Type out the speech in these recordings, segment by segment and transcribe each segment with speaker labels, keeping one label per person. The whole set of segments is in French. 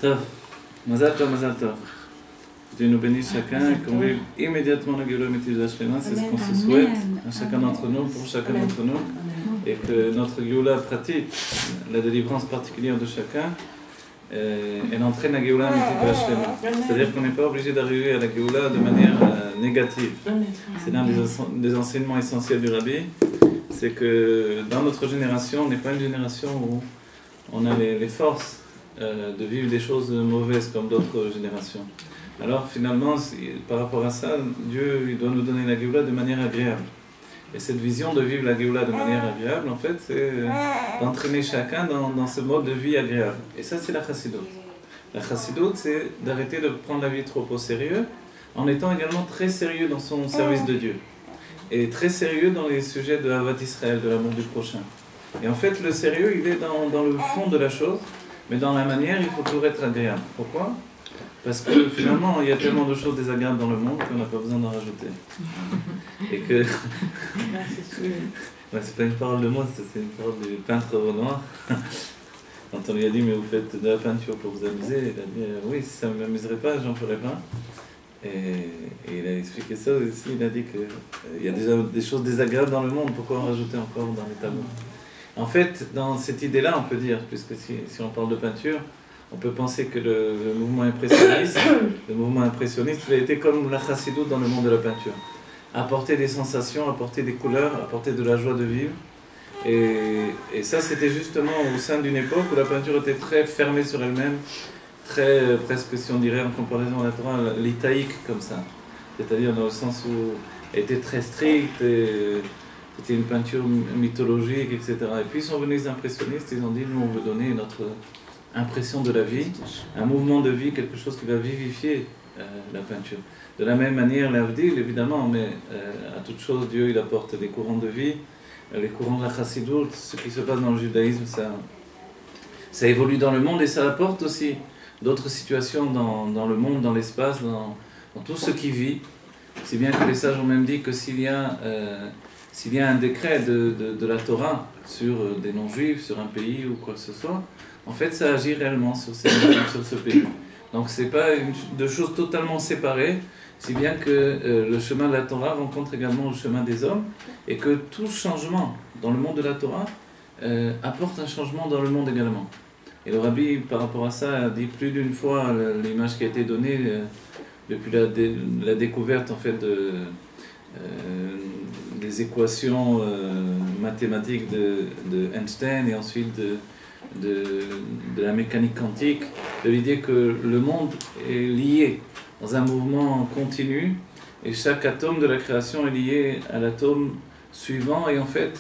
Speaker 1: Tov, Mazal Tov, Mazal Tov. Dieu nous bénisse chacun et qu'on vive immédiatement la Géoula Mitzvah Shlema, c'est ce qu'on se souhaite à chacun d'entre nous, pour chacun d'entre nous, et que notre Géoula pratique la délivrance particulière de chacun, elle entraîne la Géoula Mitzvah Shlema. C'est-à-dire qu'on n'est pas obligé d'arriver à la Géoula de manière négative. C'est l'un des enseignements essentiels du Rabbi, c'est que dans notre génération, on n'est pas une génération où on a les forces de vivre des choses mauvaises comme d'autres générations. Alors finalement, par rapport à ça, Dieu il doit nous donner la Géoula de manière agréable. Et cette vision de vivre la Géoula de manière agréable, en fait, c'est d'entraîner chacun dans ce mode de vie agréable. Et ça, c'est la Chassidoute. La Chassidoute, c'est d'arrêter de prendre la vie trop au sérieux, en étant également très sérieux dans son service de Dieu. Et très sérieux dans les sujets de Havat Israël, de l'amour du prochain. Et en fait, le sérieux, il est dans le fond de la chose, mais dans la manière, il faut toujours être agréable. Pourquoi ? Parce que finalement, il y a tellement de choses désagréables dans le monde qu'on n'a pas besoin d'en rajouter. Et que... c'est pas une parole de moi, c'est une parole du peintre Renoir. Quand on lui a dit, mais vous faites de la peinture pour vous amuser, il a dit, oui, si ça ne m'amuserait pas, j'en ferais pas. Et il a expliqué ça aussi, il a dit qu'il y a déjà des choses désagréables dans le monde, pourquoi en rajouter encore dans les tableaux ? En fait, dans cette idée-là, on peut dire, puisque si on parle de peinture, on peut penser que le mouvement impressionniste, il a été comme la chassidoute dans le monde de la peinture. Apporter des sensations, apporter des couleurs, apporter de la joie de vivre. Et ça, c'était justement au sein d'une époque où la peinture était très fermée sur elle-même, très, presque, si on dirait, en comparaison à la Torah, litaïque comme ça. C'est-à-dire dans le sens où elle était très stricte, c'était une peinture mythologique, etc. Et puis sont venus les impressionnistes, ils ont dit, nous on veut donner notre impression de la vie, un mouvement de vie, quelque chose qui va vivifier la peinture. De la même manière, l'Avdil, évidemment, mais à toute chose, Dieu il apporte des courants de vie, les courants de la Chassidoute, ce qui se passe dans le judaïsme, ça évolue dans le monde et ça apporte aussi d'autres situations dans le monde, dans l'espace, dans tout ce qui vit. Si bien que les sages ont même dit que s'il y a un décret de la Torah sur des non-juifs, sur un pays ou quoi que ce soit, en fait ça agit réellement sur ce pays. Donc c'est pas deux choses totalement séparées, si bien que le chemin de la Torah rencontre également le chemin des hommes, et que tout changement dans le monde de la Torah apporte un changement dans le monde également. Et le Rabbi, par rapport à ça, a dit plus d'une fois l'image qui a été donnée depuis la découverte en fait des équations mathématiques de Einstein et ensuite de la mécanique quantique, de l'idée que le monde est lié dans un mouvement continu et chaque atome de la création est lié à l'atome suivant et en fait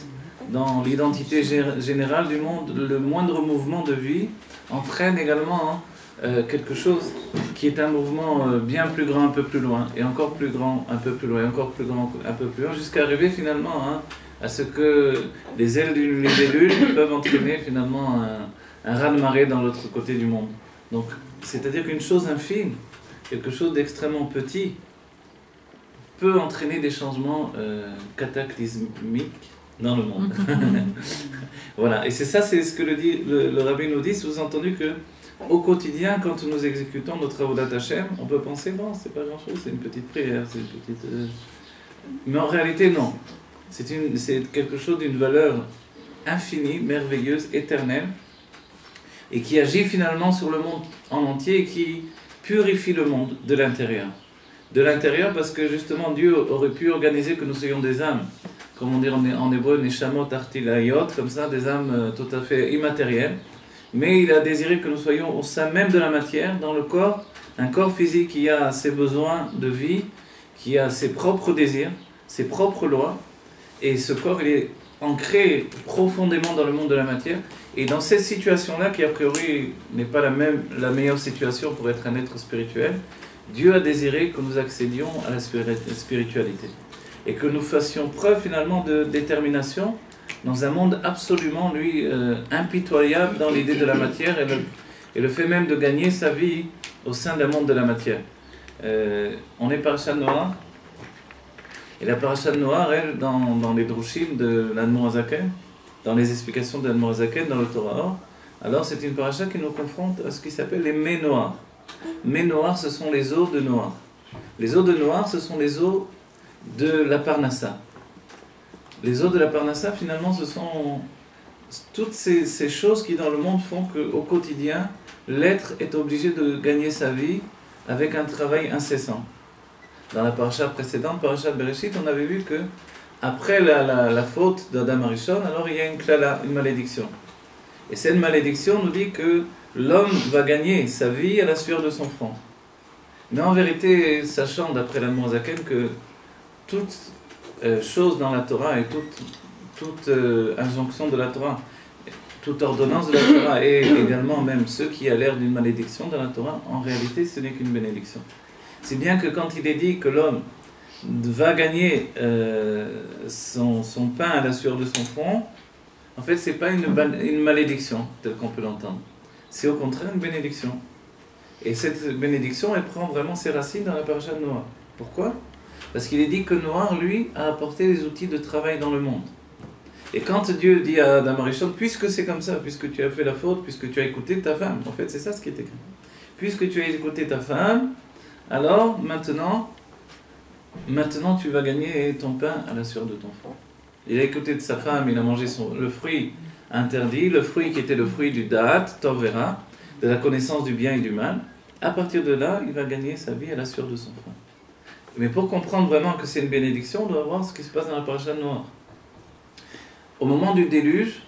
Speaker 1: dans l'identité générale du monde, le moindre mouvement de vie entraîne également quelque chose qui est un mouvement bien plus grand, un peu plus loin, et encore plus grand, un peu plus loin, et encore plus grand, un peu plus loin, jusqu'à arriver finalement à ce que les ailes d'une libellule peuvent entraîner finalement un raz-de-marée dans l'autre côté du monde. Donc, c'est-à-dire qu'une chose infime, quelque chose d'extrêmement petit, peut entraîner des changements cataclysmiques dans le monde. Voilà, et c'est ce que le Rabbi nous dit, sous-entendu que au quotidien, quand nous exécutons notre Avodat Hashem, on peut penser, bon, c'est pas grand-chose, c'est une petite prière, c'est une petite... Mais en réalité, non. C'est quelque chose d'une valeur infinie, merveilleuse, éternelle, et qui agit finalement sur le monde en entier, et qui purifie le monde de l'intérieur. De l'intérieur, parce que justement, Dieu aurait pu organiser que nous soyons des âmes, comme on dit en hébreu, Neshamot Artilayot, comme ça, des âmes tout à fait immatérielles. Mais il a désiré que nous soyons au sein même de la matière, dans le corps, un corps physique qui a ses besoins de vie, qui a ses propres désirs, ses propres lois, et ce corps il est ancré profondément dans le monde de la matière, et dans cette situation-là, qui a priori n'est pas la meilleure situation pour être un être spirituel, Dieu a désiré que nous accédions à la spiritualité, et que nous fassions preuve finalement de détermination, dans un monde absolument, impitoyable dans l'idée de la matière et le fait même de gagner sa vie au sein d'un monde de la matière. On est parashat Noah, et la parashat Noah, elle, dans les drushim de l'Admor HaZaken, dans les explications de l'Admor HaZaken, dans le Torah, alors c'est une paracha qui nous confronte à ce qui s'appelle les mets noirs. Mets noirs, ce sont les eaux de Noir. Les eaux de Noir, ce sont les eaux de la Parnassa. Les eaux de la Parnassa, finalement, ce sont toutes ces choses qui dans le monde font qu'au quotidien, l'être est obligé de gagner sa vie avec un travail incessant. Dans la paracha précédente, paracha de Bereshit, on avait vu que après la faute d'Adam Arishon, alors il y a une klala, une malédiction. Et cette malédiction nous dit que l'homme va gagner sa vie à la sueur de son front. Mais en vérité, sachant d'après l'Admor Zaken que toute chose dans la Torah et toute injonction de la Torah, toute ordonnance de la Torah et également même ce qui a l'air d'une malédiction dans la Torah, en réalité ce n'est qu'une bénédiction. C'est bien que quand il est dit que l'homme va gagner son pain à la sueur de son front, en fait c'est pas une malédiction telle qu'on peut l'entendre. C'est au contraire une bénédiction. Et cette bénédiction, elle prend vraiment ses racines dans la paracha de Noah. Pourquoi ? Parce qu'il est dit que Noah, lui, a apporté les outils de travail dans le monde. Et quand Dieu dit à Adam Arishon, puisque c'est comme ça, puisque tu as fait la faute, puisque tu as écouté ta femme, en fait c'est ça ce qui est écrit. Puisque tu as écouté ta femme, alors maintenant tu vas gagner ton pain à la sueur de ton front. Il a écouté de sa femme, il a mangé le fruit interdit, le fruit qui était le fruit du Da'at, Tovera, de la connaissance du bien et du mal. À partir de là, il va gagner sa vie à la sueur de son front. Mais pour comprendre vraiment que c'est une bénédiction, on doit voir ce qui se passe dans la paracha de Noah. Au moment du déluge,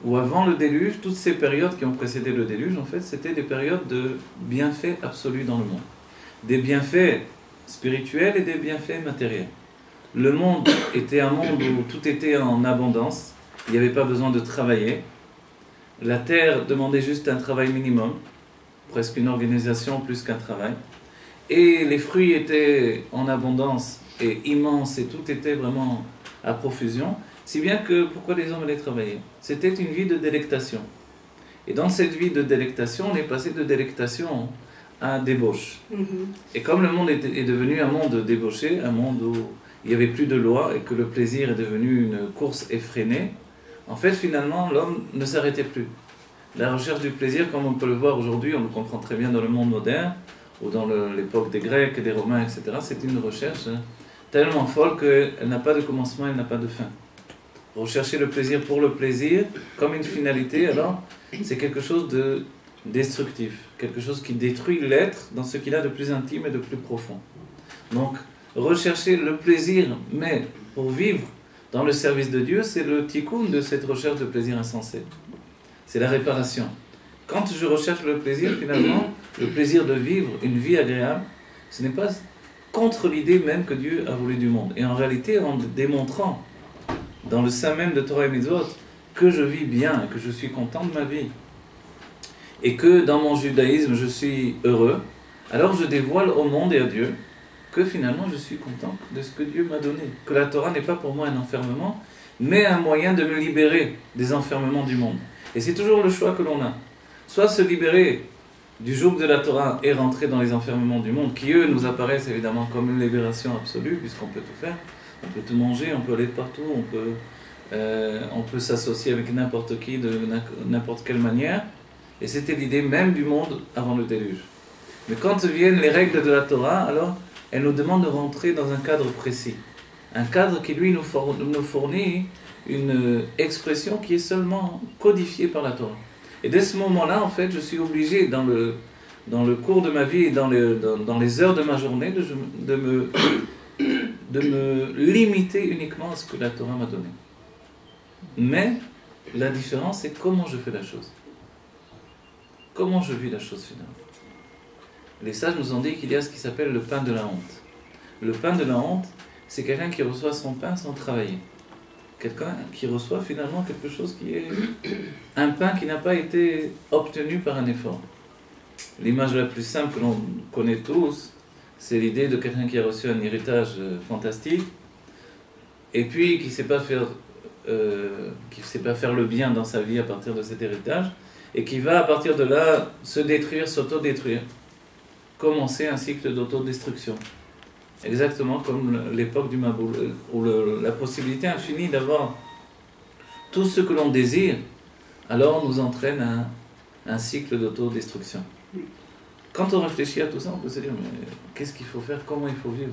Speaker 1: ou avant le déluge, toutes ces périodes qui ont précédé le déluge, en fait, c'était des périodes de bienfaits absolus dans le monde. Des bienfaits spirituels et des bienfaits matériels. Le monde était un monde où tout était en abondance, il n'y avait pas besoin de travailler. La terre demandait juste un travail minimum, presque une organisation plus qu'un travail. Et les fruits étaient en abondance et immenses et tout était vraiment à profusion. Si bien que, pourquoi les hommes allaient travailler ? C'était une vie de délectation. Et dans cette vie de délectation, on est passé de délectation à débauche. Et comme le monde est devenu un monde débauché, un monde où il n'y avait plus de loi et que le plaisir est devenu une course effrénée, en fait, finalement, l'homme ne s'arrêtait plus. La recherche du plaisir, comme on peut le voir aujourd'hui, on le comprend très bien dans le monde moderne, ou dans l'époque des Grecs, des Romains, etc., c'est une recherche tellement folle qu'elle n'a pas de commencement, elle n'a pas de fin. Rechercher le plaisir pour le plaisir, comme une finalité, alors, c'est quelque chose de destructif, quelque chose qui détruit l'être dans ce qu'il a de plus intime et de plus profond. Donc, rechercher le plaisir, mais pour vivre dans le service de Dieu, c'est le tikkun de cette recherche de plaisir insensé. C'est la réparation. Quand je recherche le plaisir, finalement, le plaisir de vivre une vie agréable, ce n'est pas contre l'idée même que Dieu a voulu du monde. Et en réalité, en démontrant dans le sein même de Torah et Mitzvot que je vis bien, que je suis content de ma vie, et que dans mon judaïsme je suis heureux, alors je dévoile au monde et à Dieu que finalement je suis content de ce que Dieu m'a donné. Que la Torah n'est pas pour moi un enfermement, mais un moyen de me libérer des enfermements du monde. Et c'est toujours le choix que l'on a. Soit se libérer du joug de la Torah et rentrer dans les enfermements du monde, qui eux nous apparaissent évidemment comme une libération absolue, puisqu'on peut tout faire. On peut tout manger, on peut aller partout, on peut s'associer avec n'importe qui de n'importe quelle manière. Et c'était l'idée même du monde avant le déluge. Mais quand viennent les règles de la Torah, alors elles nous demandent de rentrer dans un cadre précis. Un cadre qui, lui, nous fournit une expression qui est seulement codifiée par la Torah. Et dès ce moment-là, en fait, je suis obligé, dans le cours de ma vie et dans les heures de ma journée, de me limiter uniquement à ce que la Torah m'a donné. Mais la différence, c'est comment je fais la chose. Comment je vis la chose finalement. Les sages nous ont dit qu'il y a ce qui s'appelle le pain de la honte. Le pain de la honte, c'est quelqu'un qui reçoit son pain sans travailler. Quelqu'un qui reçoit finalement quelque chose qui est un pain qui n'a pas été obtenu par un effort. L'image la plus simple que l'on connaît tous, c'est l'idée de quelqu'un qui a reçu un héritage fantastique et puis qui ne sait pas faire le bien dans sa vie à partir de cet héritage et qui va à partir de là se détruire, s'autodétruire, commencer un cycle d'autodestruction. Exactement comme l'époque du Maboul, où la possibilité infinie d'avoir tout ce que l'on désire alors nous entraîne à un cycle d'autodestruction. Quand on réfléchit à tout ça, on peut se dire, mais qu'est-ce qu'il faut faire, comment il faut vivre?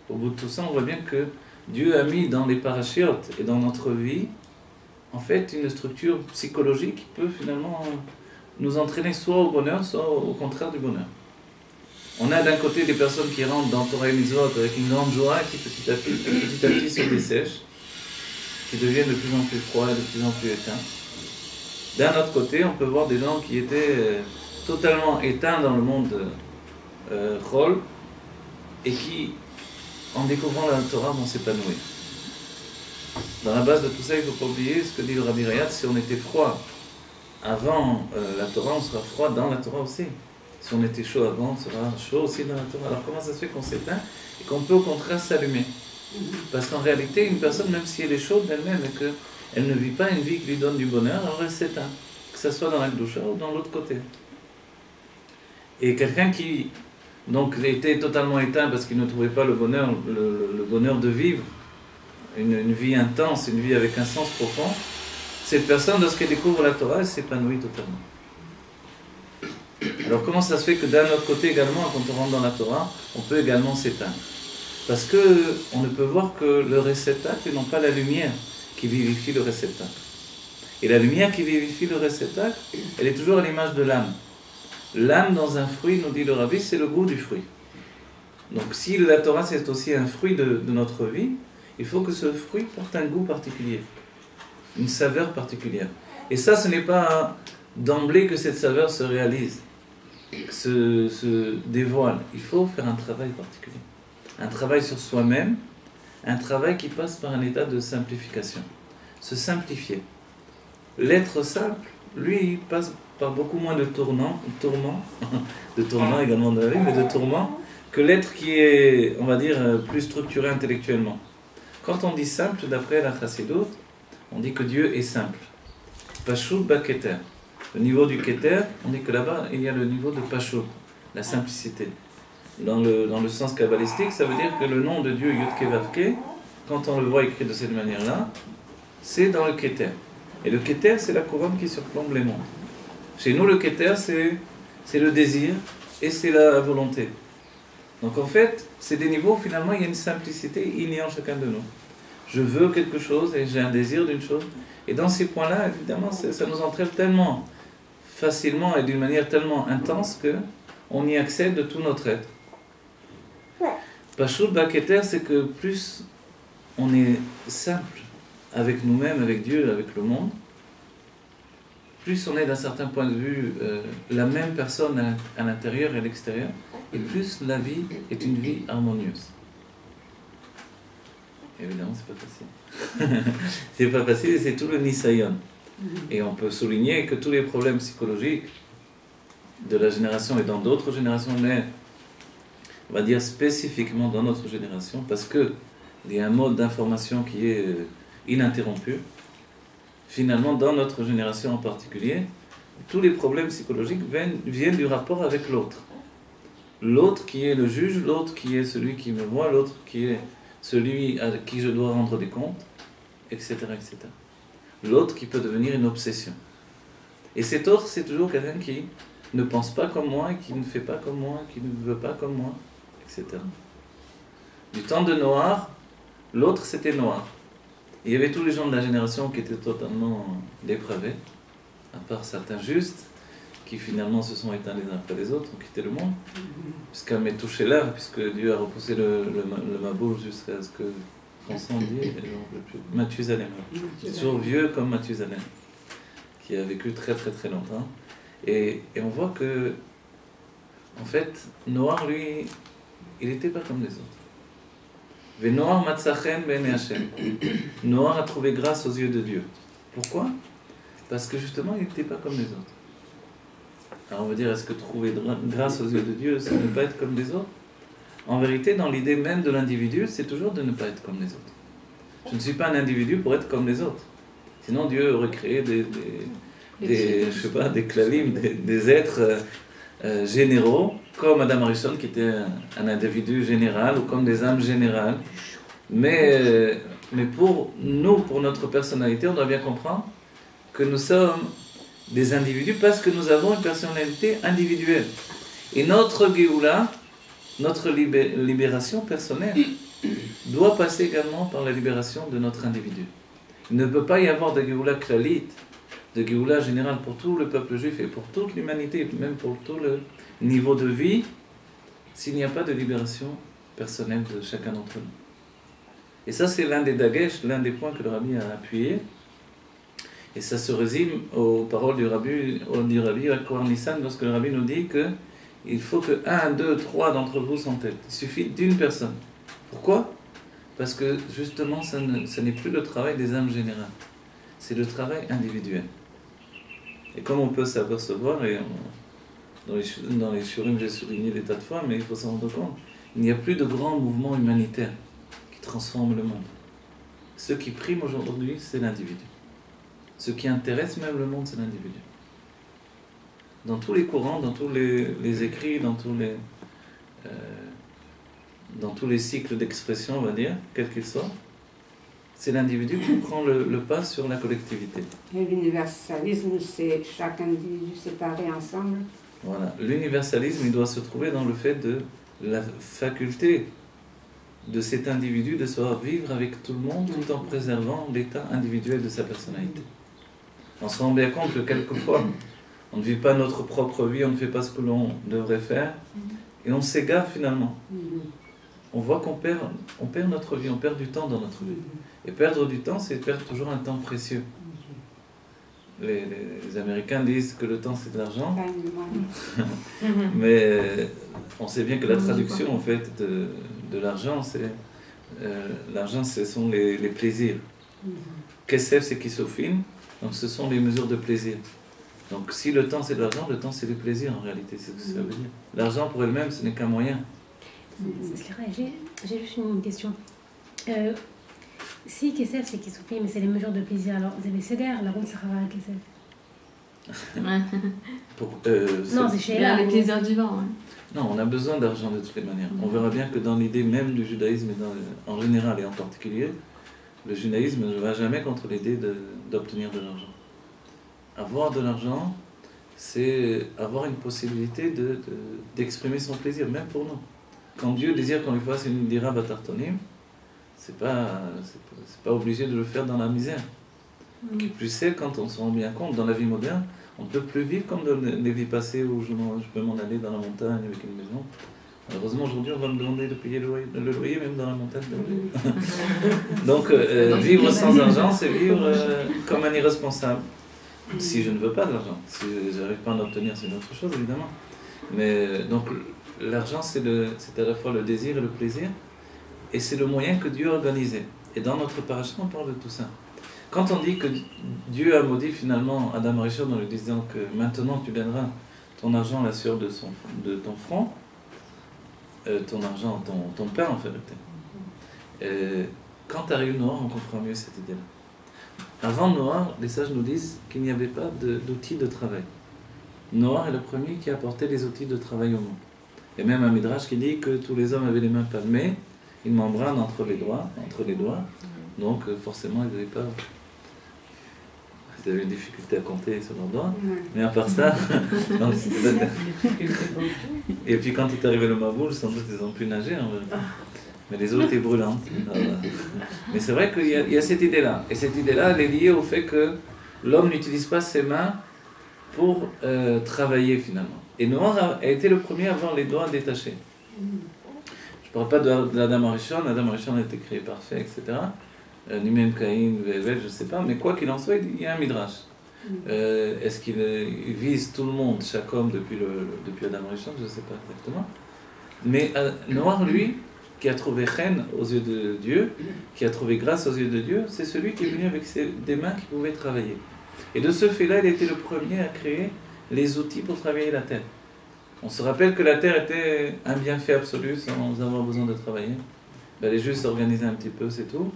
Speaker 1: Au bout de tout ça, on voit bien que Dieu a mis dans les parachiotes et dans notre vie, en fait, une structure psychologique qui peut finalement nous entraîner soit au bonheur, soit au contraire du bonheur. On a d'un côté des personnes qui rentrent dans Torah et Mitzvot avec une grande joie, qui petit à petit se dessèchent, qui deviennent de plus en plus froids, de plus en plus éteints. D'un autre côté, on peut voir des gens qui étaient totalement éteints dans le monde Chol et qui, en découvrant la Torah, vont s'épanouir. Dans la base de tout ça, il ne faut pas oublier ce que dit le Rabbi Rayat, si on était froid avant la Torah, on sera froid dans la Torah aussi. Si on était chaud avant, on sera chaud aussi dans la Torah. Alors comment ça se fait qu'on s'éteint et qu'on peut au contraire s'allumer? Parce qu'en réalité, une personne, même si elle est chaude d'elle-même et qu'elle ne vit pas une vie qui lui donne du bonheur, alors elle s'éteint. Que ce soit dans la Kedusha ou dans l'autre côté. Et quelqu'un qui donc était totalement éteint parce qu'il ne trouvait pas le bonheur, le bonheur de vivre, une vie intense, une vie avec un sens profond, cette personne, lorsqu'elle découvre la Torah, elle s'épanouit totalement. Alors comment ça se fait que d'un autre côté également, quand on rentre dans la Torah, on peut également s'éteindre? Parce qu'on ne peut voir que le réceptacle et non pas la lumière qui vivifie le réceptacle. Et la lumière qui vivifie le réceptacle, elle est toujours à l'image de l'âme. L'âme dans un fruit, nous dit le Rabbi, c'est le goût du fruit. Donc si la Torah c'est aussi un fruit de notre vie, il faut que ce fruit porte un goût particulier, une saveur particulière. Et ça, ce n'est pas d'emblée que cette saveur se réalise, se dévoile. Il faut faire un travail particulier. Un travail sur soi-même, un travail qui passe par un état de simplification. Se simplifier. L'être simple, lui, il passe par beaucoup moins de tourments également de la vie, mais de tourments, que l'être qui est, on va dire, plus structuré intellectuellement. Quand on dit simple, d'après la Chassidut, on dit que Dieu est simple. Pashut ba keter. Le niveau du keter, on dit que là-bas, il y a le niveau de Pashut, la simplicité. Dans le sens kabbalistique, ça veut dire que le nom de Dieu, Yud-Ke Vav-Ke, quand on le voit écrit de cette manière-là, c'est dans le keter. Et le keter, c'est la couronne qui surplombe les mondes. Chez nous, le keter, c'est le désir et c'est la volonté. Donc en fait, c'est des niveaux où finalement il y a une simplicité innée en chacun de nous. Je veux quelque chose et j'ai un désir d'une chose. Et dans ces points-là, évidemment, ça nous entraîne tellement facilement et d'une manière tellement intense qu'on y accède de tout notre être. Pashut ba keter, c'est que plus on est simple avec nous-mêmes, avec Dieu, avec le monde, plus on est d'un certain point de vue la même personne à l'intérieur et à l'extérieur, et plus la vie est une vie harmonieuse. Évidemment, c'est pas facile. C'est pas facile et c'est tout le nisayon. Et on peut souligner que tous les problèmes psychologiques de la génération et dans d'autres générations, mais on va dire spécifiquement dans notre génération, parce qu'il y a un mode d'information qui est ininterrompu. Finalement, dans notre génération en particulier, tous les problèmes psychologiques viennent du rapport avec l'autre. L'autre qui est le juge, l'autre qui est celui qui me voit, l'autre qui est celui à qui je dois rendre des comptes, etc. etc. L'autre qui peut devenir une obsession. Et cet autre, c'est toujours quelqu'un qui ne pense pas comme moi, qui ne fait pas comme moi, qui ne veut pas comme moi, etc. Du temps de Noir, l'autre c'était Noir. Il y avait tous les gens de la génération qui étaient totalement dépravés, à part certains justes, qui finalement se sont éteints les uns après les autres, ont quitté le monde, jusqu'à toucher l'heure, puisque Dieu a repoussé le Maboul jusqu'à ce que François dit, Mathusalem. C'est toujours vieux comme Mathusalem, qui a vécu très très très longtemps. Et on voit que, en fait, Noir, lui, il n'était pas comme les autres. Noir matzachen ben Hashem. Noir a trouvé grâce aux yeux de Dieu. Pourquoi? Parce que justement, il n'était pas comme les autres. Alors on va dire, est-ce que trouver grâce aux yeux de Dieu, c'est ne pas être comme les autres? En vérité, dans l'idée même de l'individu, c'est toujours de ne pas être comme les autres. Je ne suis pas un individu pour être comme les autres. Sinon, Dieu aurait créé je sais pas, des klalim, des êtres généraux, comme Adam Arishon qui était un individu général, ou comme des âmes générales. Mais pour nous, pour notre personnalité, on doit bien comprendre que nous sommes des individus parce que nous avons une personnalité individuelle. Et notre Géoula, notre libération personnelle, doit passer également par la libération de notre individu. Il ne peut pas y avoir de Géoula Klalit, de Géoula générale pour tout le peuple juif et pour toute l'humanité, même pour tout le niveau de vie, s'il n'y a pas de libération personnelle de chacun d'entre nous. Et ça, c'est l'un des dagesh, l'un des points que le Rabbi a appuyé. Et ça se résume aux paroles du Rabbi Akbar Nissan, lorsque le Rabbi nous dit qu'il faut que 1, 2, 3 d'entre vous s'entêtent. Il suffit d'une personne. Pourquoi? Parce que justement, ce n'est plus le travail des âmes générales. C'est le travail individuel. Et comme on peut s'apercevoir, et dans les shurim, j'ai souligné des tas de fois, mais il faut s'en rendre compte, il n'y a plus de grands mouvements humanitaires qui transforment le monde. Ce qui prime aujourd'hui, c'est l'individu. Ce qui intéresse même le monde, c'est l'individu. Dans tous les courants, dans tous les écrits, dans tous les cycles d'expression, on va dire, quels qu'ils soient, c'est l'individu qui prend le pas sur la collectivité.
Speaker 2: Et l'universalisme, c'est chaque individu séparé ensemble.
Speaker 1: Voilà. L'universalisme, il doit se trouver dans le fait de la faculté de cet individu de savoir vivre avec tout le monde tout en préservant l'état individuel de sa personnalité. On se rend bien compte que quelquefois, on ne vit pas notre propre vie, on ne fait pas ce que l'on devrait faire, et on s'égare finalement. On voit qu'on perd notre vie, on perd du temps dans notre vie. Et perdre du temps, c'est perdre toujours un temps précieux. Les Américains disent que le temps c'est de l'argent, mais on sait bien que la traduction en fait de l'argent, l'argent ce sont les plaisirs. Kesef c'est kisofin, donc ce sont les mesures de plaisir. Donc si le temps c'est de l'argent, le temps c'est les plaisirs en réalité, c'est ce que ça veut dire. L'argent pour elle-même ce n'est qu'un moyen.
Speaker 3: J'ai juste une question. Si Kesef c'est Kisoufi, mais c'est les mesures de plaisir, alors vous avez Seder, la route Sahara Kesef.
Speaker 4: Non, c'est chez elle, les plaisirs du vent. Ouais.
Speaker 1: Non, on a besoin d'argent de toutes les manières. On verra bien que dans l'idée même du judaïsme, en général et en particulier, le judaïsme ne va jamais contre l'idée d'obtenir de l'argent. Avoir de l'argent, c'est avoir une possibilité d'exprimer son plaisir, même pour nous. Quand Dieu désire qu'on lui fasse une dira batartonim, c'est pas obligé de le faire dans la misère. Plus c'est quand on se rend bien compte, dans la vie moderne, on ne peut plus vivre comme dans les vies passées où je peux m'en aller dans la montagne avec une maison. Malheureusement, aujourd'hui, on va me demander de payer le loyer même dans la montagne. Donc, vivre sans argent, c'est vivre comme un irresponsable. Si je ne veux pas de l'argent, si je n'arrive pas à en obtenir, c'est une autre chose, évidemment. Mais donc, l'argent, c'est à la fois le désir et le plaisir, et c'est le moyen que Dieu a organisé. Et dans notre paracha, on parle de tout ça. Quand on dit que Dieu a maudit finalement Adam Rishon en lui disant que maintenant tu donneras ton argent à la sueur de ton front, ton argent, ton pain en fait. Quand arrive Noah, on comprend mieux cette idée-là. Avant Noah, les sages nous disent qu'il n'y avait pas d'outils de travail. Noah est le premier qui a apporté les outils de travail au monde. Il y a même un midrash qui dit que tous les hommes avaient les mains palmées, une membrane entre les doigts, donc forcément ils n'avaient pas... Ils avaient une difficulté à compter sur leurs doigts, mais à part ça... donc, et puis quand est arrivé le Maboul, sans doute ils ont pu nager en vrai. Mais les eaux étaient brûlantes. Mais c'est vrai qu'il y a cette idée-là. Et cette idée-là, elle est liée au fait que l'homme n'utilise pas ses mains pour travailler finalement. Et Noah a été le premier à avoir les doigts détachés. Je ne parle pas d'Adam Arishon, Adam Arishon a été créé parfait, etc. Ni même Caïn, Vével, je ne sais pas, mais quoi qu'il en soit, il y a un midrash. Est-ce qu'il vise tout le monde, chaque homme, depuis Adam Arishon, je ne sais pas exactement. Mais Noah, lui, qui a trouvé chen aux yeux de Dieu, qui a trouvé grâce aux yeux de Dieu, c'est celui qui est venu avec des mains qui pouvaient travailler. Et de ce fait-là, il était le premier à créer les outils pour travailler la terre. On se rappelle que la terre était un bienfait absolu sans avoir besoin de travailler. Il fallait juste s'organiser un petit peu, c'est tout.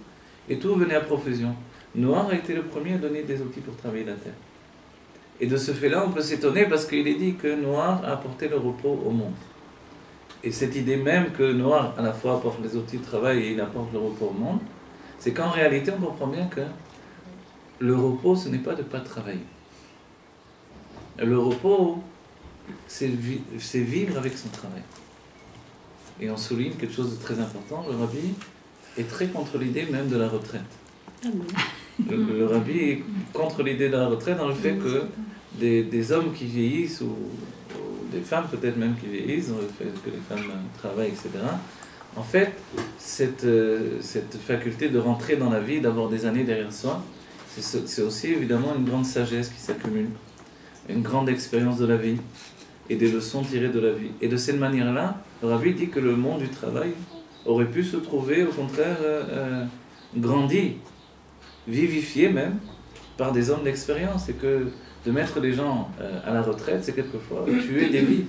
Speaker 1: Et tout venait à profusion. Noah a été le premier à donner des outils pour travailler la terre. Et de ce fait-là, on peut s'étonner parce qu'il est dit que Noah a apporté le repos au monde. Et cette idée même que Noah à la fois apporte les outils de travail et il apporte le repos au monde, c'est qu'en réalité, on comprend bien que le repos, ce n'est pas de ne pas travailler. Le repos, c'est vivre avec son travail. Et on souligne quelque chose de très important, le rabbi est très contre l'idée même de la retraite. Le rabbi est contre l'idée de la retraite dans le fait que des hommes qui vieillissent, ou des femmes peut-être même qui vieillissent, dans le fait que les femmes travaillent, etc., en fait, cette faculté de rentrer dans la vie, d'avoir des années derrière soi, c'est aussi évidemment une grande sagesse qui s'accumule, une grande expérience de la vie, et des leçons tirées de la vie. Et de cette manière-là, le rabbi dit que le monde du travail aurait pu se trouver, au contraire, grandi, vivifié même, par des hommes d'expérience, et que de mettre les gens à la retraite, c'est quelquefois tuer des vies.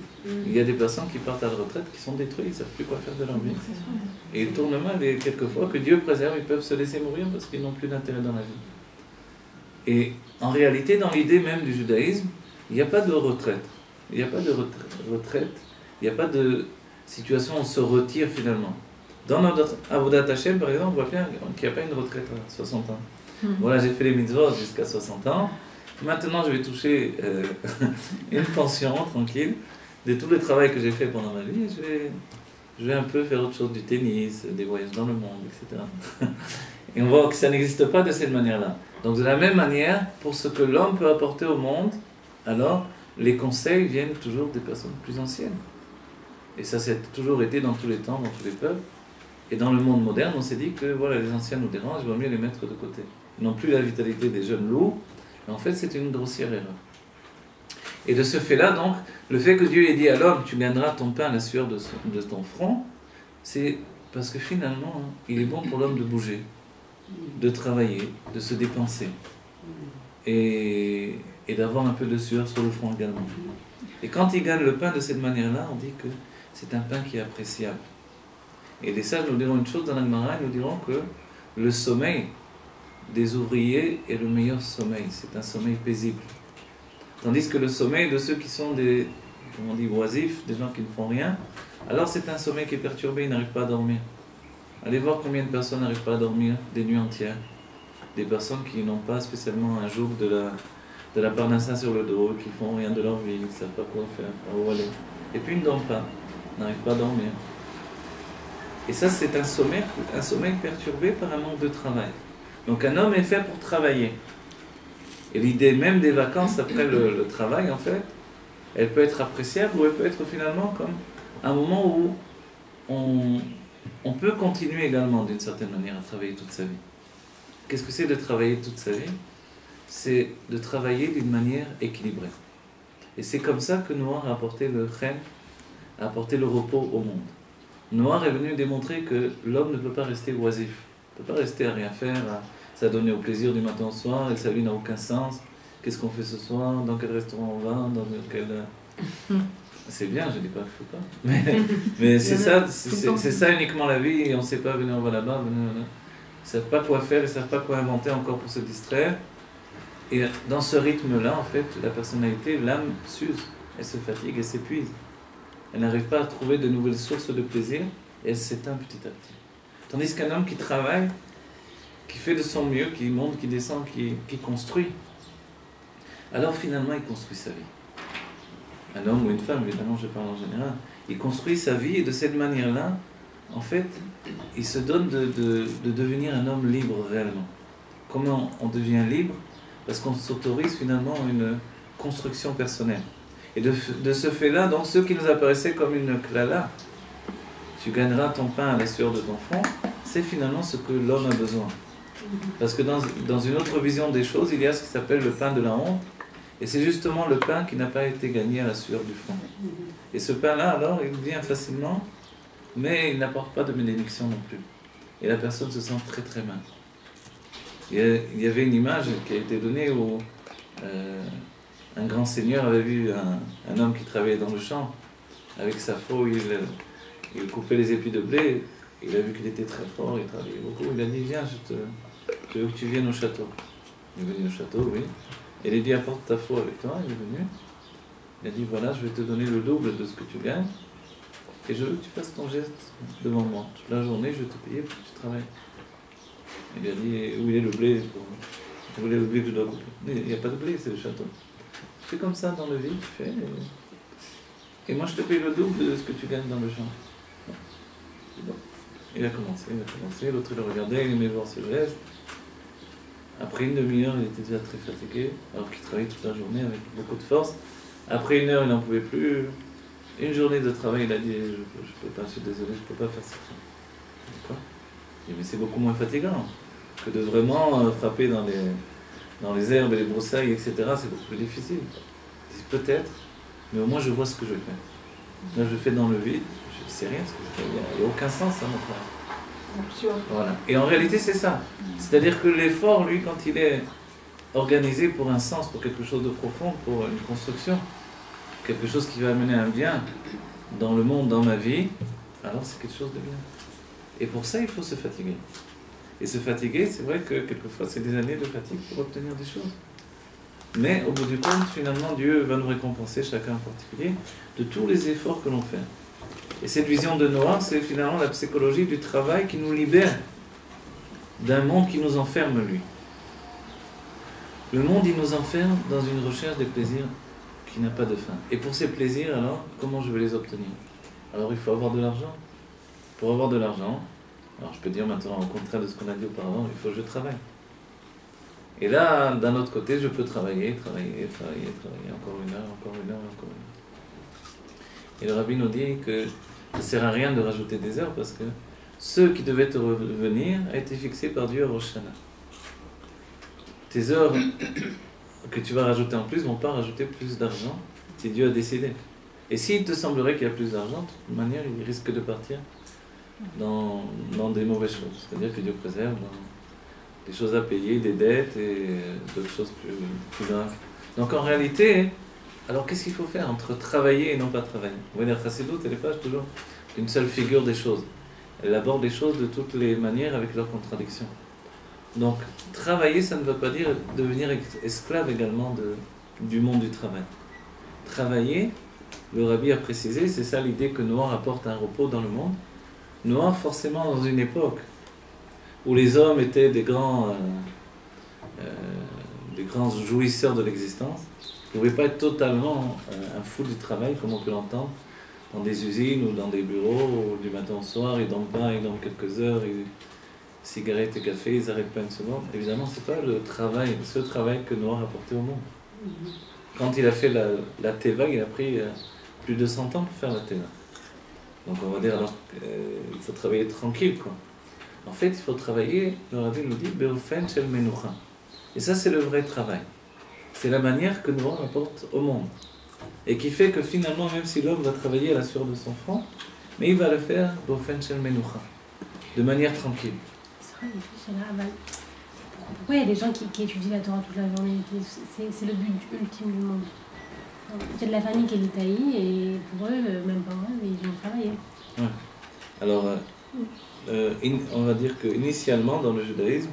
Speaker 1: Il y a des personnes qui partent à la retraite qui sont détruites, ils ne savent plus quoi faire de leur vie. Et ils tournent mal, et quelquefois, que Dieu préserve, ils peuvent se laisser mourir parce qu'ils n'ont plus d'intérêt dans la vie. Et en réalité, dans l'idée même du judaïsme, il n'y a pas de retraite. Il n'y a pas de retraite, il n'y a pas de situation où on se retire finalement. Dans notre Avodat Hashem, par exemple, on voit bien qu'il n'y a pas une retraite à 60 ans. Voilà, j'ai fait les mitzvot jusqu'à 60 ans. Maintenant, je vais toucher une pension tranquille de tout le travail que j'ai fait pendant ma vie. Je vais un peu faire autre chose, du tennis, des voyages dans le monde, etc. Et on voit que ça n'existe pas de cette manière-là. Donc de la même manière, pour ce que l'homme peut apporter au monde, alors les conseils viennent toujours des personnes plus anciennes. Et ça, c'est toujours été dans tous les temps, dans tous les peuples. Et dans le monde moderne, on s'est dit que voilà, les anciens nous dérangent, il vaut mieux les mettre de côté. Ils n'ont plus la vitalité des jeunes loups. Mais en fait, c'est une grossière erreur. Et de ce fait-là, donc, le fait que Dieu ait dit à l'homme, tu gagneras ton pain à la sueur de ton front, c'est parce que finalement, il est bon pour l'homme de bouger, de travailler, de se dépenser. Et d'avoir un peu de sueur sur le front également. Et quand il gagne le pain de cette manière-là, on dit que c'est un pain qui est appréciable. Et les sages nous diront une chose dans la Gemara, ils nous diront que le sommeil des ouvriers est le meilleur sommeil, c'est un sommeil paisible. Tandis que le sommeil de ceux qui sont des, comment on dit, oisifs, des gens qui ne font rien, alors c'est un sommeil qui est perturbé, ils n'arrivent pas à dormir. Allez voir combien de personnes n'arrivent pas à dormir des nuits entières. Des personnes qui n'ont pas spécialement un joug de la parnassa sur le dos, qui font rien de leur vie, ils ne savent pas quoi faire, où aller. Et puis ils ne dorment pas, n'arrivent pas à dormir. Et ça, c'est un sommeil perturbé par un manque de travail. Donc un homme est fait pour travailler. Et l'idée même des vacances après le travail, en fait, elle peut être appréciable ou elle peut être finalement comme un moment où on peut continuer également d'une certaine manière à travailler toute sa vie. Qu'est-ce que c'est de travailler toute sa vie? C'est de travailler d'une manière équilibrée. Et c'est comme ça que Noir a apporté le chen, a apporté le repos au monde. Noir est venu démontrer que l'homme ne peut pas rester oisif, ne peut pas rester à rien faire, à s'adonner au plaisir du matin au soir, et sa vie n'a aucun sens. Qu'est-ce qu'on fait ce soir? Dans quel restaurant on va? Dans quel... C'est bien, je ne dis pas qu'il ne faut pas. Mais c'est ça uniquement la vie, et on ne sait pas, venez, on va là-bas, venez, là. Ils ne savent pas quoi faire, ils ne savent pas quoi inventer encore pour se distraire. Et dans ce rythme-là, en fait, la personnalité, l'âme s'use, elle se fatigue, elle s'épuise. Elle n'arrive pas à trouver de nouvelles sources de plaisir, et elle s'éteint petit à petit. Tandis qu'un homme qui travaille, qui fait de son mieux, qui monte, qui descend, qui construit, alors finalement il construit sa vie. Un homme ou une femme, évidemment je parle en général, il construit sa vie et de cette manière-là, en fait, il se donne de devenir un homme libre réellement. Comment on devient libre? Parce qu'on s'autorise finalement une construction personnelle. Et de ce fait-là, donc ceux qui nous apparaissaient comme une klala, tu gagneras ton pain à la sueur de ton front, c'est finalement ce que l'homme a besoin. Parce que dans une autre vision des choses, il y a ce qui s'appelle le pain de la honte, et c'est justement le pain qui n'a pas été gagné à la sueur du front. Et ce pain-là, alors, il vient facilement, mais il n'apporte pas de bénédiction non plus. Et la personne se sent très très mal. Il y avait une image qui a été donnée où un grand seigneur avait vu un homme qui travaillait dans le champ, avec sa faux, il coupait les épis de blé, il a vu qu'il était très fort, il travaillait beaucoup, il a dit viens, je veux que tu viennes au château. Il est venu au château, oui. Et il a dit apporte ta faux avec toi, il est venu. Il a dit voilà, je vais te donner le double de ce que tu gagnes, et je veux que tu fasses ton geste devant moi. Toute la journée, je vais te payer pour que tu travailles. Il a dit où il est le blé Vous voulez le blé que je dois couper? Il n'y a pas de blé, c'est le château. Tu fais comme ça dans le vide, tu fais. Et moi je te paye le double de ce que tu gagnes dans le champ. Bon. Il a commencé, l'autre il le regardait, il aimait voir ses gestes. Après une demi-heure, il était déjà très fatigué, alors qu'il travaillait toute la journée avec beaucoup de force. Après une heure, il n'en pouvait plus. Une journée de travail, il a dit, je peux pas, je suis désolé, je peux pas faire ça. Pourquoi? Il dit, mais c'est beaucoup moins fatigant que de vraiment frapper dans les herbes et les broussailles, etc. C'est beaucoup plus difficile. Peut-être, mais au moins je vois ce que je fais. Là, je fais dans le vide, je ne sais rien ce que je fais. Il n'y a aucun sens à mon travail. Voilà. Et en réalité, c'est ça. C'est-à-dire que l'effort, lui, quand il est organisé pour un sens, pour quelque chose de profond, pour une construction, quelque chose qui va amener un bien dans le monde, dans ma vie, alors c'est quelque chose de bien. Et pour ça, il faut se fatiguer. Et se fatiguer, c'est vrai que quelquefois, c'est des années de fatigue pour obtenir des choses. Mais au bout du compte, finalement, Dieu va nous récompenser, chacun en particulier, de tous les efforts que l'on fait. Et cette vision de Noah, c'est finalement la psychologie du travail qui nous libère d'un monde qui nous enferme, lui. Le monde, il nous enferme dans une recherche des plaisirs qui n'a pas de fin. Et pour ces plaisirs, alors, comment je vais les obtenir? Alors, il faut avoir de l'argent. Pour avoir de l'argent, alors je peux dire maintenant, au contraire de ce qu'on a dit auparavant, il faut que je travaille. Et là, d'un autre côté, je peux travailler, encore une heure. Et le rabbi nous dit que ça ne sert à rien de rajouter des heures parce que ce qui devait te revenir a été fixé par Dieu à Rosh Hashanah. Tes heures que tu vas rajouter en plus ne vont pas rajouter plus d'argent si Dieu a décidé. Et s'il te semblerait qu'il y a plus d'argent, de toute manière, il risque de partir dans des mauvaises choses. C'est-à-dire que Dieu préserve des choses à payer, des dettes et d'autres choses plus graves. Donc en réalité, alors qu'est-ce qu'il faut faire entre travailler et non pas travailler? Vous voyez, la Chassidut, elle n'est pas toujours une seule figure des choses. Elle aborde les choses de toutes les manières avec leurs contradictions. Donc travailler, ça ne veut pas dire devenir esclave également du monde du travail. Travailler, le rabbi a précisé, c'est ça l'idée que Noah apporte un repos dans le monde. Noah, forcément, dans une époque où les hommes étaient des grands jouisseurs de l'existence, ne pouvaient pas être totalement un fou du travail, comme on peut l'entendre dans des usines ou dans des bureaux, où du matin au soir, ils dorment pas, ils dorment quelques heures, cigarettes et café, ils n'arrêtent pas une seconde. Évidemment, ce n'est pas ce travail que Noah a apporté au monde. Quand il a fait la Teva, il a pris plus de 100 ans pour faire la Teva. Donc on va dire alors qu'il faut travailler tranquille, quoi. En fait, il faut travailler, le rabbi nous dit, Beofen shel menucha. Et ça, c'est le vrai travail. C'est la manière que Noah apporte au monde. Et qui fait que finalement, même si l'homme va travailler à la sueur de son front, mais il va le faire Beofen shel menucha, de manière tranquille.
Speaker 3: Pourquoi il y a des gens qui étudient la Torah toute la journée? C'est le but ultime du monde. Il y a de la famille qui est l'Italie et pour eux, même pas eux, ils vont travailler.
Speaker 1: Ouais. Alors, on va dire qu'initialement, dans le judaïsme,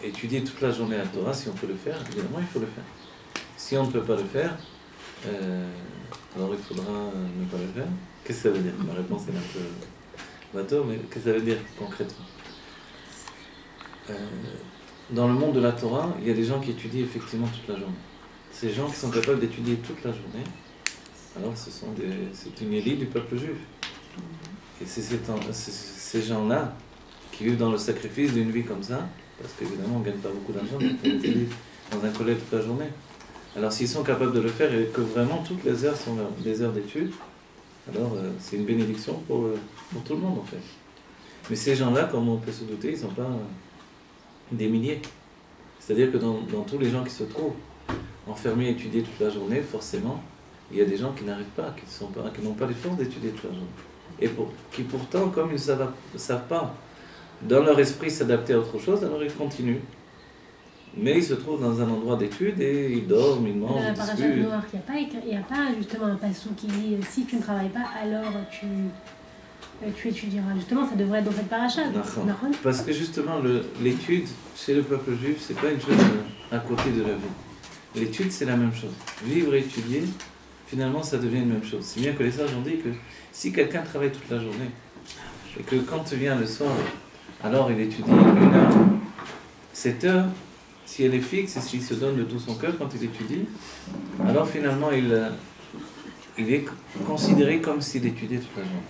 Speaker 1: étudier toute la journée la Torah, si on peut le faire, évidemment, il faut le faire. Si on ne peut pas le faire, alors il faudra ne pas le faire. Qu'est-ce que ça veut dire? Ma réponse est un peu bateau, mais qu'est-ce que ça veut dire concrètement? Dans le monde de la Torah, il y a des gens qui étudient effectivement toute la journée. Ces gens qui sont capables d'étudier toute la journée, alors c'est une élite du peuple juif. Et c'est ces gens-là qui vivent dans le sacrifice d'une vie comme ça, parce qu'évidemment on ne gagne pas beaucoup d'argent pour étudier dans un collège toute la journée. Alors s'ils sont capables de le faire et que vraiment toutes les heures sont des heures d'études, alors c'est une bénédiction pour tout le monde en fait. Mais ces gens-là, comme on peut se douter, ils ne sont pas des milliers. C'est-à-dire que dans tous les gens qui se trouvent enfermés à étudier toute la journée, forcément, il y a des gens qui n'arrivent pas, qui n'ont pas les forces d'étudier toute la journée. Et qui pourtant, comme ils ne savent pas, dans leur esprit, s'adapter à autre chose, alors ils continuent. Mais ils se trouvent dans un endroit d'études et ils dorment, ils mangent, ils discutent.
Speaker 3: Dans la noire, il n'y a pas justement un passou qui dit « si tu ne travailles pas, alors tu étudieras ». Justement, ça devrait être dans cette paracha.
Speaker 1: Parce que justement, l'étude chez le peuple juif, c'est pas une chose à côté de la vie. L'étude, c'est la même chose. Vivre et étudier, finalement, ça devient une même chose. C'est bien que les sages ont dit que si quelqu'un travaille toute la journée, et que quand tu viens le soir, alors il étudie 1 heure, cette heure, si elle est fixe et s'il se donne de tout son cœur quand il étudie, alors finalement il est considéré comme s'il étudiait toute la journée.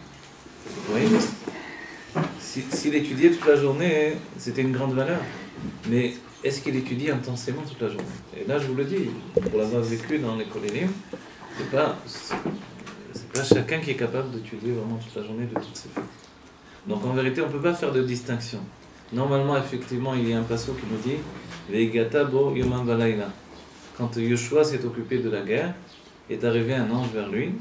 Speaker 1: Vous voyez ? S'il étudiait toute la journée, c'était une grande valeur. Mais est-ce qu'il étudie intensément toute la journée? Et là, je vous le dis, pour l'avoir vécu dans les Kolélim, c'est pas chacun qui est capable d'étudier vraiment toute la journée de toutes ses fautes. Donc en vérité, on ne peut pas faire de distinction. Normalement, effectivement, il y a un passage qui nous dit Veigata bo yomam valayla. Quand Yoshua s'est occupé de la guerre, est arrivé un ange vers lui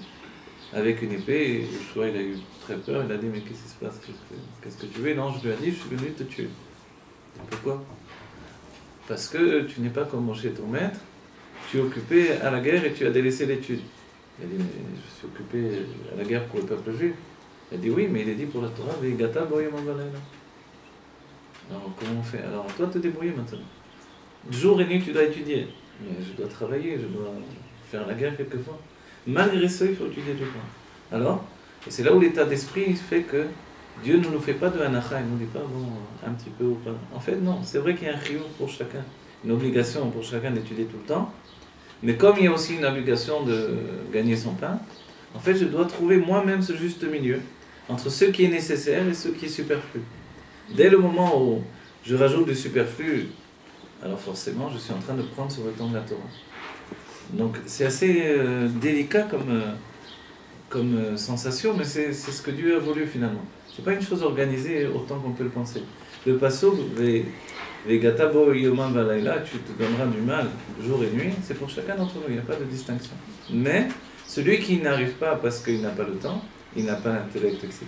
Speaker 1: avec une épée, et Yoshua il a eu très peur, il a dit mais qu'est-ce qui se passe, qu'est-ce que tu veux? Et l'ange lui a dit je suis venu te tuer. Pourquoi? Parce que tu n'es pas comme Moshe ton maître, tu es occupé à la guerre et tu as délaissé l'étude. Il a dit mais je suis occupé à la guerre pour le peuple juif. Il a dit oui, mais il est dit pour la Torah Veigata bo yomam valayla. Alors comment on fait? Alors toi te débrouiller maintenant. Jour et nuit tu dois étudier. Mais je dois travailler, je dois faire la guerre quelquefois. Malgré ça, il faut étudier tout le temps. Alors, et c'est là où l'état d'esprit fait que Dieu ne nous fait pas de hanacha, il ne nous dit pas bon, un petit peu ou pas. En fait, non, c'est vrai qu'il y a un chiyuv pour chacun, une obligation pour chacun d'étudier tout le temps. Mais comme il y a aussi une obligation de gagner son pain, en fait, je dois trouver moi-même ce juste milieu entre ce qui est nécessaire et ce qui est superflu. Dès le moment où je rajoute du superflu, alors forcément, je suis en train de prendre sur le temps de la Torah. Donc c'est assez délicat comme sensation, mais c'est ce que Dieu a voulu finalement. C'est pas une chose organisée autant qu'on peut le penser. Le passouk, Veigata bo yomam valayla, tu te donneras du mal jour et nuit, c'est pour chacun d'entre nous, il n'y a pas de distinction. Mais celui qui n'arrive pas parce qu'il n'a pas le temps, il n'a pas l'intellect, etc.,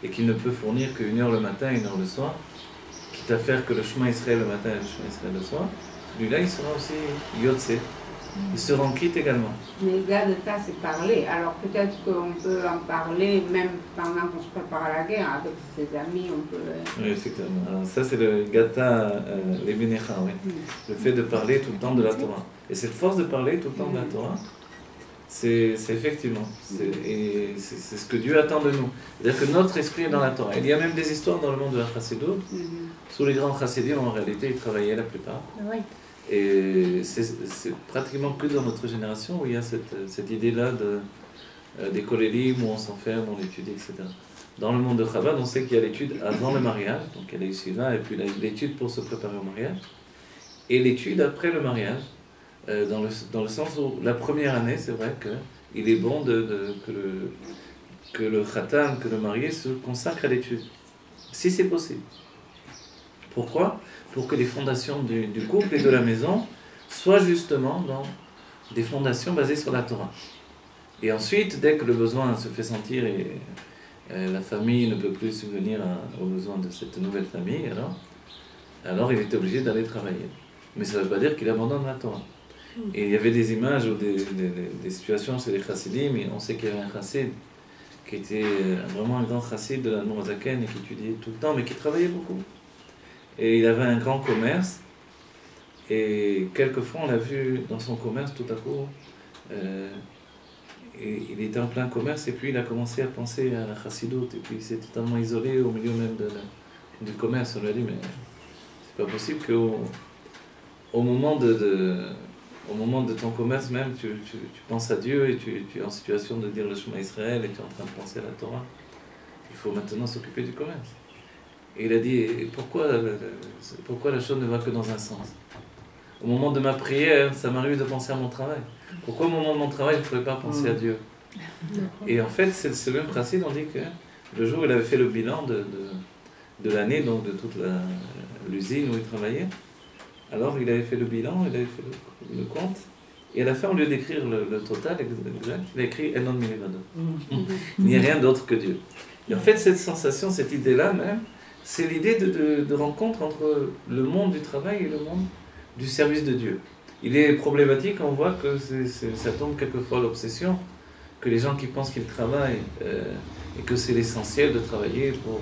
Speaker 1: et qu'il ne peut fournir qu'une heure le matin et une heure le soir, quitte à faire que le chemin Israël le matin et le chemin Israël le soir, lui-là, il sera aussi yotse. Il se rend quitte également.
Speaker 2: Mais Gadata, c'est parler. Alors peut-être qu'on peut en parler même pendant qu'on se prépare à la guerre avec ses amis. On peut...
Speaker 1: Oui, effectivement. Alors, ça, c'est le Gata, les Benecha, oui. Le fait de parler tout le temps de la Torah. Et cette force de parler tout le temps de la Torah, c'est effectivement, c'est ce que Dieu attend de nous. C'est-à-dire que notre esprit est dans la Torah. Il y a même des histoires dans le monde de la Chassidut. Sous les grands Chassidim, en réalité, ils travaillaient la plupart.
Speaker 3: Oui.
Speaker 1: Et c'est pratiquement que dans notre génération où il y a cette idée-là des kolélim, où on s'enferme, on étudie, etc. Dans le monde de Chabad, on sait qu'il y a l'étude avant le mariage, donc il y a l'Yeshiva, et puis l'étude pour se préparer au mariage, et l'étude après le mariage, dans le sens où la première année, c'est vrai qu'il est bon que le Khatan, que le marié se consacre à l'étude, si c'est possible. Pourquoi? Pour que les fondations du couple et de la maison soient justement dans des fondations basées sur la Torah. Et ensuite, dès que le besoin se fait sentir et la famille ne peut plus subvenir aux besoins de cette nouvelle famille, alors il est obligé d'aller travailler. Mais ça ne veut pas dire qu'il abandonne la Torah. Et il y avait des images ou des situations chez les chassidim, et on sait qu'il y avait un chassid qui était vraiment un grand chassid de la Nourazaken et qui étudiait tout le temps, mais qui travaillait beaucoup. Et il avait un grand commerce, et quelquefois on l'a vu dans son commerce tout à coup, il était en plein commerce, et puis il a commencé à penser à la chassidoute, et puis il s'est totalement isolé au milieu même du commerce. On lui a dit mais c'est pas possible qu'au moment de ton commerce même, tu penses à Dieu, et tu es en situation de dire le chemin Israël, et tu es en train de penser à la Torah. Il faut maintenant s'occuper du commerce. Et il a dit, pourquoi la chose ne va que dans un sens? Au moment de ma prière, ça m'arrive de penser à mon travail. Pourquoi au moment de mon travail, je ne pouvais pas penser à Dieu? Et en fait, c'est le même principe, on dit que le jour où il avait fait le bilan de l'année, donc de toute l'usine où il travaillait, alors il avait fait le bilan, il avait fait le compte, et à la fin, au lieu d'écrire le total exact, il a écrit « Enon milevado ». Il n'y a rien d'autre que Dieu. Et en fait, cette sensation, cette idée-là même, c'est l'idée de rencontre entre le monde du travail et le monde du service de Dieu. Il est problématique, on voit que ça tombe quelquefois à l'obsession, que les gens qui pensent qu'ils travaillent et que c'est l'essentiel de travailler pour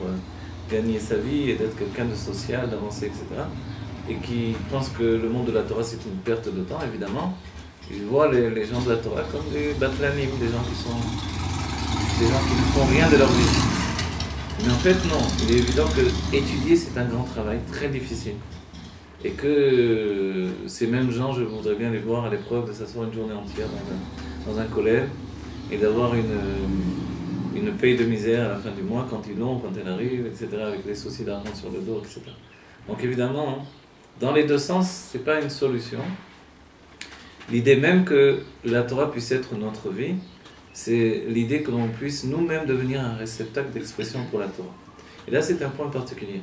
Speaker 1: gagner sa vie et d'être quelqu'un de social, d'avancer, etc. Et qui pensent que le monde de la Torah c'est une perte de temps, évidemment. Ils voient les gens de la Torah comme des batlanim, des gens qui ne font rien de leur vie. Mais en fait, non. Il est évident que étudier, c'est un grand travail, très difficile. et que ces mêmes gens, je voudrais bien les voir à l'épreuve de s'asseoir une journée entière dans un collège et d'avoir une paye de misère à la fin du mois quand ils l'ont, quand elle arrive, etc., avec les soucis d'argent sur le dos, etc. Donc évidemment, dans les deux sens, ce n'est pas une solution. L'idée même que la Torah puisse être notre vie, c'est l'idée que l'on puisse nous-mêmes devenir un réceptacle d'expression pour la Torah. Et là, c'est un point particulier.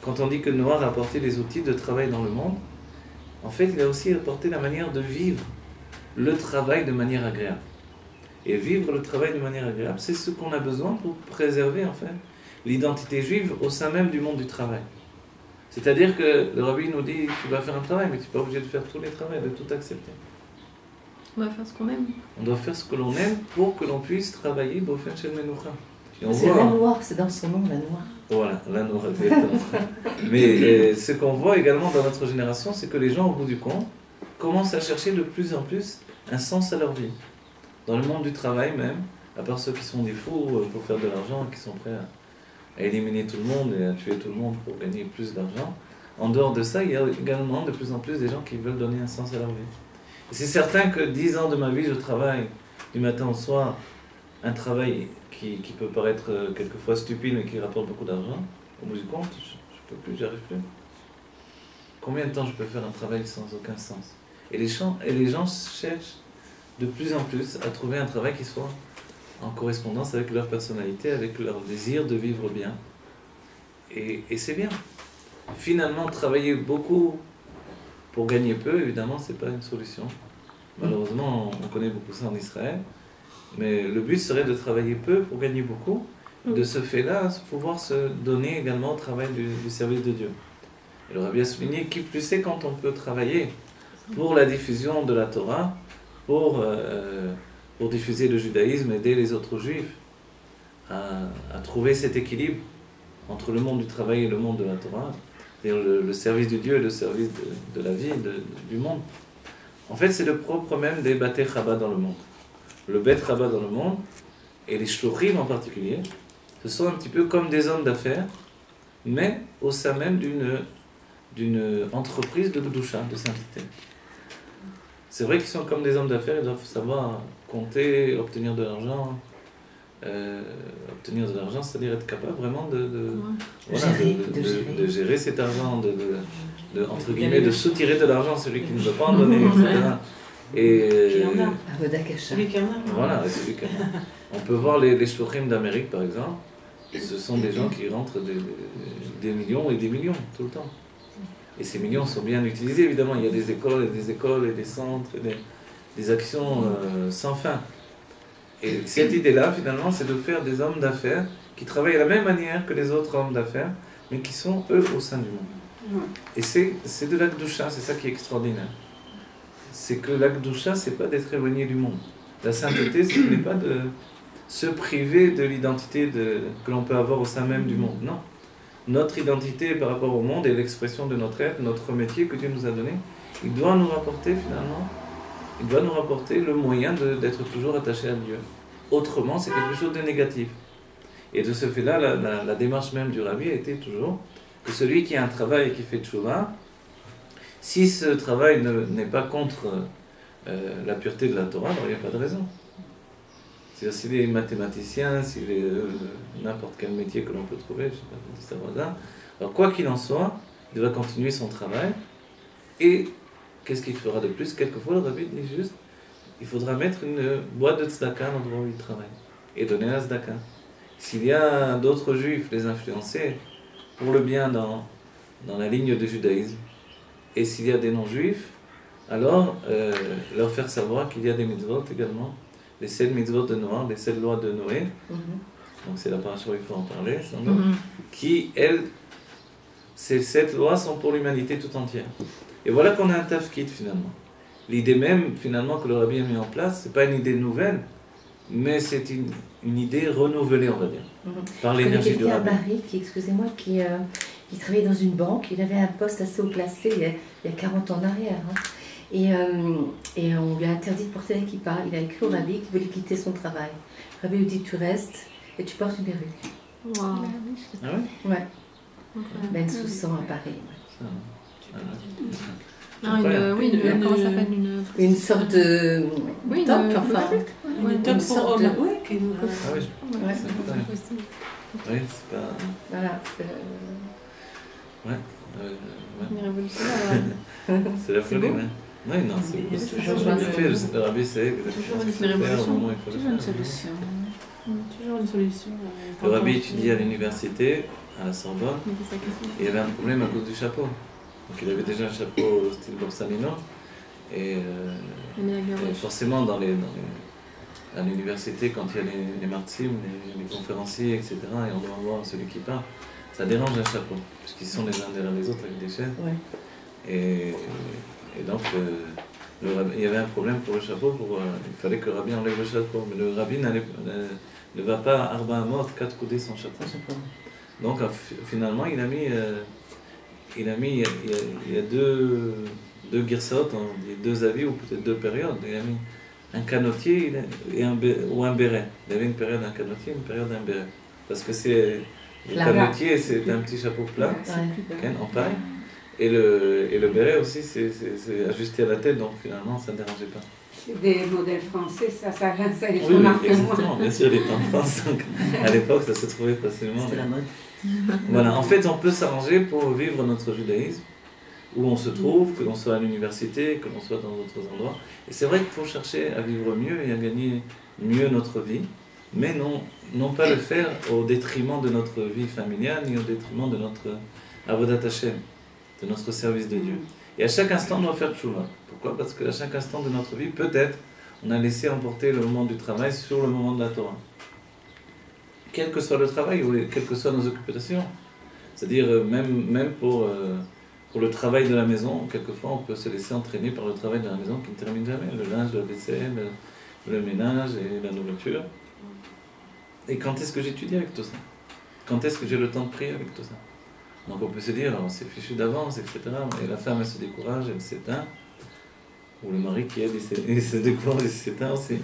Speaker 1: Quand on dit que Noah a apporté les outils de travail dans le monde, en fait, il a aussi apporté la manière de vivre le travail de manière agréable. Et vivre le travail de manière agréable, c'est ce qu'on a besoin pour préserver, en fait, l'identité juive au sein même du monde du travail. C'est-à-dire que le rabbi nous dit, tu vas faire un travail, mais tu n'es pas obligé de faire tous les travaux, de tout accepter.
Speaker 4: On doit faire ce qu'on aime.
Speaker 1: On doit faire ce que l'on aime pour que l'on puisse travailler Bofen Shel Menucha.
Speaker 5: C'est la noire, c'est dans son nom, la noire.
Speaker 1: Voilà, la noire, exactement. Mais ce qu'on voit également dans notre génération, c'est que les gens, au bout du compte, commencent à chercher de plus en plus un sens à leur vie. Dans le monde du travail même, à part ceux qui sont des fous pour faire de l'argent, qui sont prêts à éliminer tout le monde et à tuer tout le monde pour gagner plus d'argent, en dehors de ça, il y a également de plus en plus des gens qui veulent donner un sens à leur vie. Et c'est certain que 10 ans de ma vie, je travaille du matin au soir, un travail qui peut paraître quelquefois stupide mais qui rapporte beaucoup d'argent. Au bout du compte, je ne peux plus, j'y arrive plus. Combien de temps je peux faire un travail sans aucun sens? Et les gens cherchent de plus en plus à trouver un travail qui soit en correspondance avec leur personnalité, avec leur désir de vivre bien. Et c'est bien. Finalement, travailler beaucoup pour gagner peu, évidemment, ce n'est pas une solution. Malheureusement, on connaît beaucoup ça en Israël. Mais le but serait de travailler peu pour gagner beaucoup. De ce fait-là, pouvoir se donner également au travail du service de Dieu. Et le rabbi a souligné qui plus est quand on peut travailler pour la diffusion de la Torah, pour diffuser le judaïsme, aider les autres juifs à trouver cet équilibre entre le monde du travail et le monde de la Torah, c'est-à-dire le service de Dieu et le service de la vie, du monde. En fait, c'est le propre même des Batei Chabad dans le monde. Le Bet Chabad dans le monde, et les Shlochim en particulier, ce sont un petit peu comme des hommes d'affaires, mais au sein même d'une entreprise de Kedusha, de sainteté. C'est vrai qu'ils sont comme des hommes d'affaires, ils doivent savoir compter, obtenir de l'argent. Obtenir de l'argent, c'est-à-dire être capable vraiment de gérer cet argent, entre guillemets, de soutirer de l'argent, celui qui ne veut pas en donner, etc. Et
Speaker 5: celui qui en a.
Speaker 1: Voilà, celui qui en a. On peut voir les shlochim d'Amérique, par exemple. Ce sont des gens qui rentrent des millions et des millions, tout le temps. Et ces millions sont bien utilisés, évidemment. Il y a des écoles et des centres, et des actions sans fin. Et cette idée-là, finalement, c'est de faire des hommes d'affaires qui travaillent de la même manière que les autres hommes d'affaires, mais qui sont, eux, au sein du monde. Et c'est de l'Akdusha, c'est ça qui est extraordinaire. C'est que l'Akdusha, c'est pas d'être éloigné du monde. La sainteté, ce n'est pas de se priver de l'identité que l'on peut avoir au sein même du monde. Non. Notre identité par rapport au monde est l'expression de notre être, notre métier que Dieu nous a donné. Il doit nous rapporter, finalement, il doit nous rapporter le moyen d'être toujours attaché à Dieu. Autrement, c'est quelque chose de négatif. Et de ce fait-là, la démarche même du rabbi a été toujours que celui qui a un travail et qui fait tchouva, si ce travail n'est pas contre la pureté de la Torah, alors il n'y a pas de raison. C'est-à-dire s'il est mathématicien, s'il est n'importe quel métier que l'on peut trouver, je ne sais pas, ça, alors quoi qu'il en soit, il va continuer son travail. Et qu'est-ce qu'il fera de plus? Quelquefois, le rabbi dit juste, il faudra mettre une boîte de tzedaka à l'endroit où il travaille et donner la tzedaka. S'il y a d'autres juifs, les influencer pour le bien dans la ligne du judaïsme, et s'il y a des non-juifs, alors leur faire savoir qu'il y a des mitzvot également, les 7 mitzvot de Noah, les 7 lois de Noé, donc c'est la paracha où il faut en parler, sans doute, qui, ces 7 lois sont pour l'humanité tout entière. Et voilà qu'on a un tafkid finalement. L'idée même finalement que le rabbi a mis en place, c'est pas une idée nouvelle, mais c'est une idée renouvelée, on va dire, par l'énergie du rabbi.
Speaker 5: Excusez-moi, qui travaillait dans une banque, il avait un poste assez haut placé il y a 40 ans en arrière. Et on lui a interdit de porter la kippa. Il a écrit au rabbi qu'il voulait quitter son travail. Le rabbi lui dit tu restes et tu portes une perruque.
Speaker 4: Wow.
Speaker 1: Ah oui?
Speaker 5: Ouais. Ben Soussan à Paris.
Speaker 4: Comment ça s'appelle
Speaker 5: une sorte de
Speaker 4: oui,
Speaker 5: top,
Speaker 4: de-
Speaker 5: enfin.
Speaker 6: Une top
Speaker 5: Une
Speaker 6: pour
Speaker 5: sorte
Speaker 6: hommes.
Speaker 5: de-
Speaker 6: Oui, qui nous-
Speaker 1: Ah oui,
Speaker 5: Ouais.
Speaker 1: c'est incroyable. Oui, c'est pas.
Speaker 5: Voilà.
Speaker 1: Ouais.
Speaker 4: Une révolution. alors.
Speaker 1: C'est la folie,
Speaker 4: beau.
Speaker 1: ouais. Oui, non, c'est
Speaker 6: Il y a
Speaker 1: c'est
Speaker 6: toujours
Speaker 1: bien
Speaker 6: une-
Speaker 1: fait. Le rabbi sait exactement ce qu'il faut faire au moment où il faut le
Speaker 6: Toujours une
Speaker 1: faire.
Speaker 6: solution. Toujours une solution.
Speaker 1: Le rabbi étudiait à l'université, à la Sorbonne,
Speaker 4: Mais c'est ça qui
Speaker 1: et il avait un problème à cause du chapeau. Donc il avait déjà un chapeau style Borsalino, et forcément à l'université, quand il y a les martyrs, les conférenciers, etc., et on doit voir celui qui parle, ça dérange un chapeau, puisqu'ils sont les uns derrière les autres avec des chaises.
Speaker 5: Ouais.
Speaker 1: Et donc, il y avait un problème pour le chapeau, il fallait que le rabbi enlève le chapeau, mais le rabbi ne va pas à Arba Amot, 4 coudées sans chapeau. Donc finalement, il y a deux girsot, deux avis, ou peut-être deux périodes. Il a mis un canotier ou un béret. Il y avait une période un canotier, une période un béret. Parce que le canotier, c'est un petit chapeau plat, en paille. Et le béret aussi, c'est ajusté à la tête, donc finalement, ça ne dérangeait pas.
Speaker 2: C'est des modèles français, ça les
Speaker 1: Oui,
Speaker 2: remarque
Speaker 1: exactement.
Speaker 2: moins.
Speaker 1: Bien sûr, il était en France, donc à l'époque, ça se trouvait facilement.
Speaker 6: C'était la mode.
Speaker 1: Voilà, en fait, on peut s'arranger pour vivre notre judaïsme, où on se trouve, que l'on soit à l'université, que l'on soit dans d'autres endroits. Et c'est vrai qu'il faut chercher à vivre mieux et à gagner mieux notre vie, mais non pas le faire au détriment de notre vie familiale, ni au détriment de notre avodat Hashem, de notre service de Dieu. Et à chaque instant, on doit faire tchouva. Pourquoi? Parce qu'à chaque instant de notre vie, peut-être, on a laissé emporter le moment du travail sur le moment de la Torah. Quel que soit le travail ou quelles que soient nos occupations. C'est-à-dire, même pour le travail de la maison, quelquefois, on peut se laisser entraîner par le travail de la maison qui ne termine jamais. Le linge, la vaisselle, le ménage et la nourriture. Et quand est-ce que j'étudie avec tout ça? Quand est-ce que j'ai le temps de prier avec tout ça? Donc on peut se dire, on s'est fichu d'avance, etc. Et la femme, elle se décourage, elle s'éteint. Ou le mari qui aide, il se décourage, il s'éteint aussi.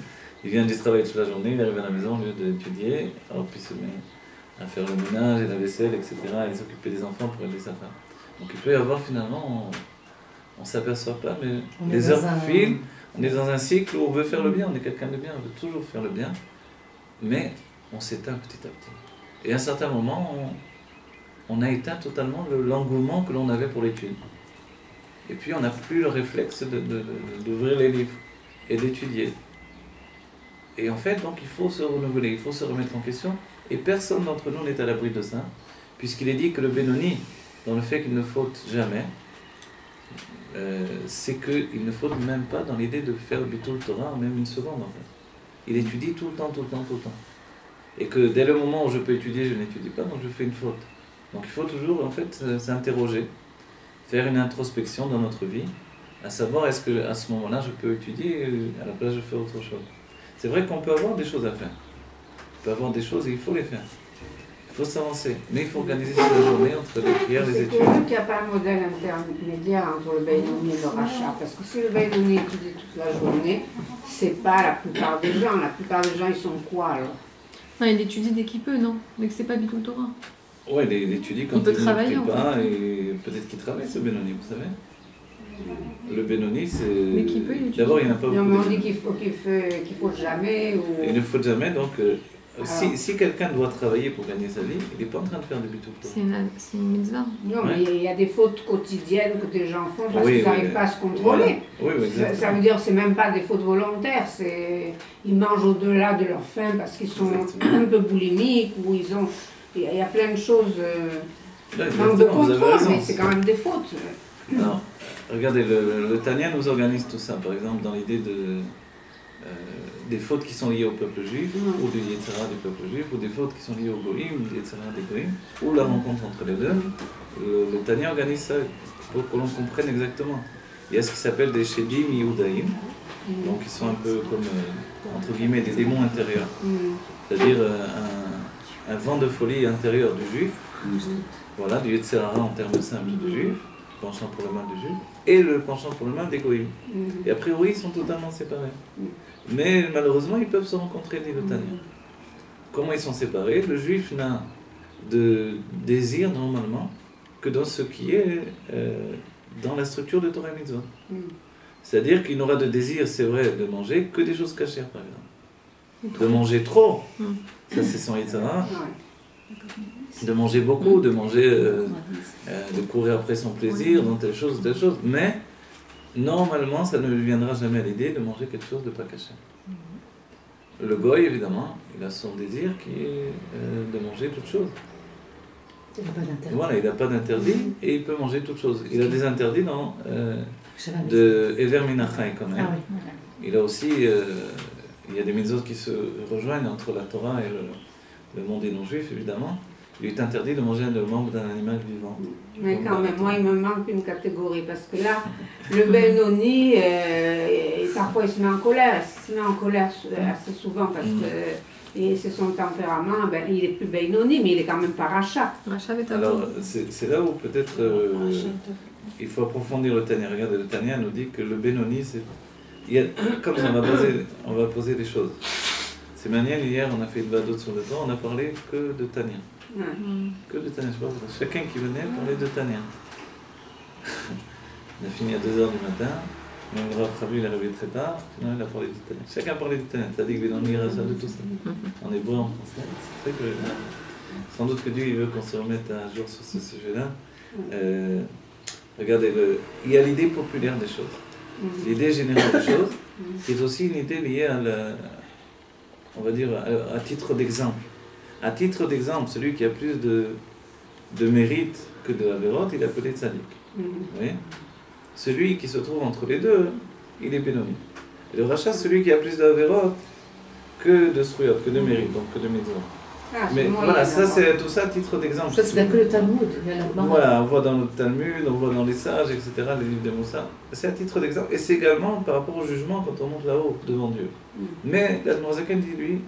Speaker 1: Il vient du travail toute la journée, il arrive à la maison au lieu d'étudier, alors puis il se met à faire le ménage et la vaisselle, etc. Et s'occuper des enfants pour aider sa femme. Donc il peut y avoir finalement, on ne s'aperçoit pas, mais les heures filent, on est dans un cycle où on veut faire le bien, on est quelqu'un de bien, on veut toujours faire le bien, mais on s'éteint petit à petit. Et à un certain moment, on a éteint totalement l'engouement que l'on avait pour l'étude. Et puis on n'a plus le réflexe d'ouvrir les livres et d'étudier. Et en fait, donc il faut se renouveler, il faut se remettre en question. Et personne d'entre nous n'est à l'abri de ça, puisqu'il est dit que le Benoni, dans le fait qu'il ne faute jamais, c'est qu'il ne faute même pas dans l'idée de faire Bitul Torah, même une seconde en fait. Il étudie tout le temps, tout le temps, tout le temps. Et que dès le moment où je peux étudier, je n'étudie pas, donc je fais une faute. Donc il faut toujours en fait s'interroger, faire une introspection dans notre vie, à savoir est-ce que à ce moment-là je peux étudier et à la place je fais autre chose. C'est vrai qu'on peut avoir des choses à faire. On peut avoir des choses et il faut les faire. Il faut s'avancer. Mais il faut organiser sa journée entre les prières et les études.
Speaker 2: C'est curieux qu'il n'y a pas un modèle intermédiaire entre le Benoni et le Rachat. Parce que si le Benoni étudie toute la journée, c'est pas la plupart des gens. La plupart des gens, ils sont quoi alors?
Speaker 4: Non, il étudie dès qu'il peut, non? Mais que c'est pas du tout le Torah.
Speaker 1: Oui, il étudie quand
Speaker 4: Il peut
Speaker 1: il
Speaker 4: travailler,
Speaker 1: ne prie
Speaker 4: en
Speaker 1: pas, et peut-être qu'il travaille ce Benoni, vous savez. Le Benoni, c'est...
Speaker 4: Mais qui peut, il étudie.
Speaker 1: D'abord, il n'y en a pas
Speaker 2: Non,
Speaker 1: beaucoup.
Speaker 2: mais on dit qu'il faut jamais. Ou...
Speaker 1: Il ne faut jamais, donc... si quelqu'un doit travailler pour gagner sa vie, il n'est pas en train de faire du bitul Torah.
Speaker 4: C'est une mitzvah.
Speaker 2: Non, mais il y a des fautes quotidiennes que des gens font parce
Speaker 1: Oui,
Speaker 2: qu'ils n'arrivent pas à se contrôler.
Speaker 1: Voilà. Oui,
Speaker 2: Ça
Speaker 1: exactement.
Speaker 2: veut dire que ce n'est même pas des fautes volontaires, ils mangent au-delà de leur faim parce qu'ils sont un peu boulimiques ou ils ont... Il y a plein de choses,
Speaker 1: Là,
Speaker 2: manque de
Speaker 1: exactement, vous avez
Speaker 2: contrôle,
Speaker 1: raison.
Speaker 2: mais c'est quand même des fautes.
Speaker 1: Alors, regardez, le Tanya nous organise tout ça, par exemple, dans l'idée des fautes qui sont liées au peuple juif, ou du Yetzara du peuple juif, ou des fautes qui sont liées au Goïm, du Yetzara des Goïm, ou la rencontre entre les deux. Le Tanya organise ça pour que l'on comprenne exactement. Il y a ce qui s'appelle des Shedim Yehudaïm, donc ils sont un peu comme, entre guillemets, des démons intérieurs. C'est-à-dire un vent de folie intérieur du juif, voilà, du Yetzirah en termes simples du juif, penchant pour le mal du juif, et le penchant pour le mal des goïms. Et a priori, ils sont totalement séparés. Mais malheureusement, ils peuvent se rencontrer, dit le Tanya. Comment ils sont séparés? Le juif n'a de désir, normalement, que dans ce qui est dans la structure de Torah et Mitzvot.
Speaker 2: Mm.
Speaker 1: C'est-à-dire qu'il n'aura de désir, c'est vrai, de manger que des choses cachées, par exemple. De manger trop, ça c'est son Yitzhara.
Speaker 2: Ouais.
Speaker 1: De manger beaucoup, de manger, de courir après son plaisir, dans telle chose, mais normalement, ça ne lui viendra jamais à l'idée de manger quelque chose de pas caché. Le goy, évidemment, il a son désir qui est de manger toute chose.
Speaker 5: Il n'a pas d'interdit.
Speaker 1: Voilà, il n'a pas d'interdit et il peut manger toute chose. Il a des interdits dans
Speaker 5: Shabbat.
Speaker 1: de Ever Minachai quand même.
Speaker 5: Ah oui.
Speaker 1: Il a aussi, il y a des mitzvot qui se rejoignent entre la Torah et le monde des non-juifs, évidemment. Il est interdit de manger le membre d'un animal vivant.
Speaker 2: Mais quand même, moi, il me manque une catégorie, parce que là, le Benoni, parfois, il se met en colère. Il se met en colère assez souvent, parce que et c'est son tempérament. Ben, il est plus Benoni, mais il est quand même pas rachat.
Speaker 4: Rachat est un
Speaker 1: Alors, c'est là où peut-être il faut approfondir le Tanya. Regardez, le Tanya nous dit que le Benoni, c'est... Comme ça, on va poser les choses. C'est manière, hier, on a fait une vadot sur le temps, on a parlé que de Tanya.
Speaker 2: Ouais.
Speaker 1: Que de Tanya, je sais pas, chacun qui venait parlait de Tanya. On a fini à 2h du matin, même le Rav Chavi, il est arrivé très tard, finalement il a parlé de Tanya. Chacun parlait de Tanya, c'est-à-dire qu'il en ira ça de tout ça. En hébreu, en français, c'est très que... Sans doute que Dieu il veut qu'on se remette un jour sur ce sujet-là. Regardez, il y a l'idée populaire des choses, l'idée générale des choses, qui est aussi une idée liée à on va dire, à titre d'exemple. À titre d'exemple, celui qui a plus de mérite que de avérote, il est appelé tzaddik. Oui. Celui qui se trouve entre les deux, il est bénoni. Et le rachat, celui qui a plus d'avérote que de sruyot, que de mérite, donc que de mitzvot.
Speaker 2: Ah,
Speaker 1: Mais voilà, ça c'est tout ça à titre d'exemple.
Speaker 5: Ça, c'est que le Talmud. Il y a la Gemara.
Speaker 1: Voilà, on voit dans le Talmud, on voit dans les sages, etc., les livres de Moussa. C'est à titre d'exemple. Et c'est également par rapport au jugement quand on monte là-haut, devant Dieu. Mais l'Admorazaken dit lui,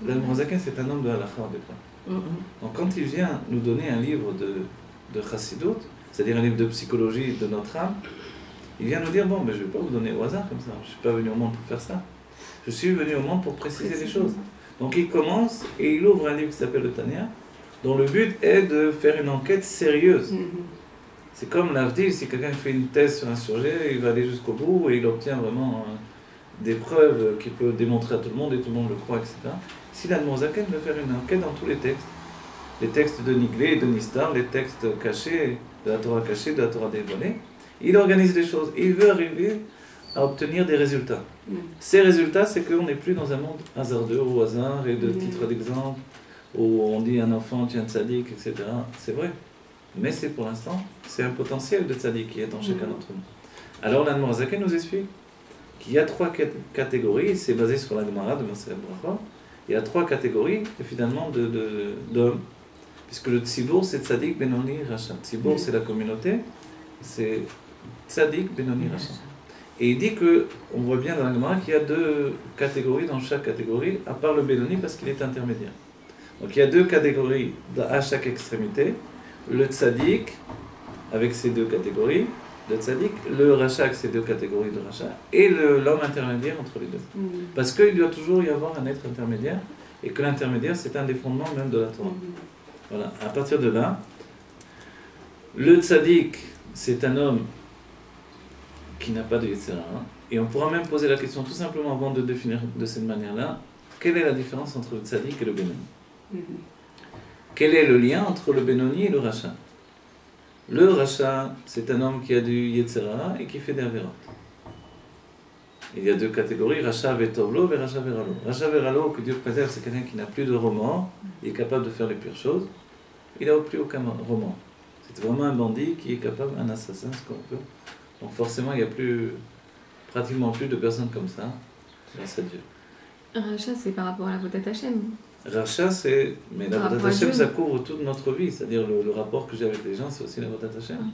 Speaker 1: l'Admorazaken c'est un homme de halakha au départ. Donc quand il vient nous donner un livre de Chassidut, c'est-à-dire un livre de psychologie de notre âme, il vient nous dire, bon, mais je ne vais pas vous donner au hasard comme ça, je ne suis pas venu au monde pour faire ça. Je suis venu au monde pour préciser les choses. Donc il commence et il ouvre un livre qui s'appelle le Tanya, dont le but est de faire une enquête sérieuse. C'est comme l'Avdil, si quelqu'un fait une thèse sur un sujet, il va aller jusqu'au bout et il obtient vraiment des preuves qu'il peut démontrer à tout le monde et tout le monde le croit, etc. Si l'Admorazaken veut faire une enquête dans tous les textes de Niglé et de Nistar, les textes cachés, de la Torah cachée, de la Torah dévoilée, il organise des choses et il veut arriver à obtenir des résultats. Ces résultats, c'est qu'on n'est plus dans un monde hasardeux, au hasard, et de titres d'exemple, où on dit un enfant tient tzaddik, etc. C'est vrai. Mais c'est pour l'instant, c'est un potentiel de tzaddik qui est en chacun d'entre nous. Alors l'Admorazaken nous explique qu'il y a 3 catégories, c'est basé sur la Gemara de Maseret Bracha, il y a 3 catégories, finalement, d'hommes. Puisque le tzibur, c'est tzaddik, benoni, rachat. Tzibur, c'est la communauté, c'est tzaddik, benoni, rachat. Et il dit que, on voit bien dans la Gemara qu'il y a 2 catégories dans chaque catégorie, à part le Benoni parce qu'il est intermédiaire. Donc il y a 2 catégories à chaque extrémité. Le tzaddik, avec ces 2 catégories, le tzaddik, le rachat avec ces 2 catégories de rachat, et l'homme intermédiaire entre les 2. Parce qu'il doit toujours y avoir un être intermédiaire, et que l'intermédiaire, c'est un des fondements même de la Torah. Voilà, à partir de là, le tzaddik, c'est un homme qui n'a pas de Yetzirah. Et on pourra même poser la question tout simplement avant de définir de cette manière-là, quelle est la différence entre le tzaddik et le Benoni? Quel est le lien entre le Benoni et le rachat? Le rachat, c'est un homme qui a du Yetzirah et qui fait des avérotes. Il y a 2 catégories, rachat vetovlo et rachat veralo. Rachat veralo, que Dieu préserve, c'est quelqu'un qui n'a plus de remords, il est capable de faire les pires choses, il n'a plus aucun remords. C'est vraiment un bandit qui est capable, un assassin, ce qu'on peut. Donc forcément, il n'y a pratiquement plus de personnes comme ça, grâce à Dieu.
Speaker 4: Rachat, c'est par rapport à la Vodat Hashem.
Speaker 1: Rachat, c'est... Mais la Vodat Hashem, ça couvre toute notre vie. C'est-à-dire le rapport que j'ai avec les gens, c'est aussi la Vodat Hashem.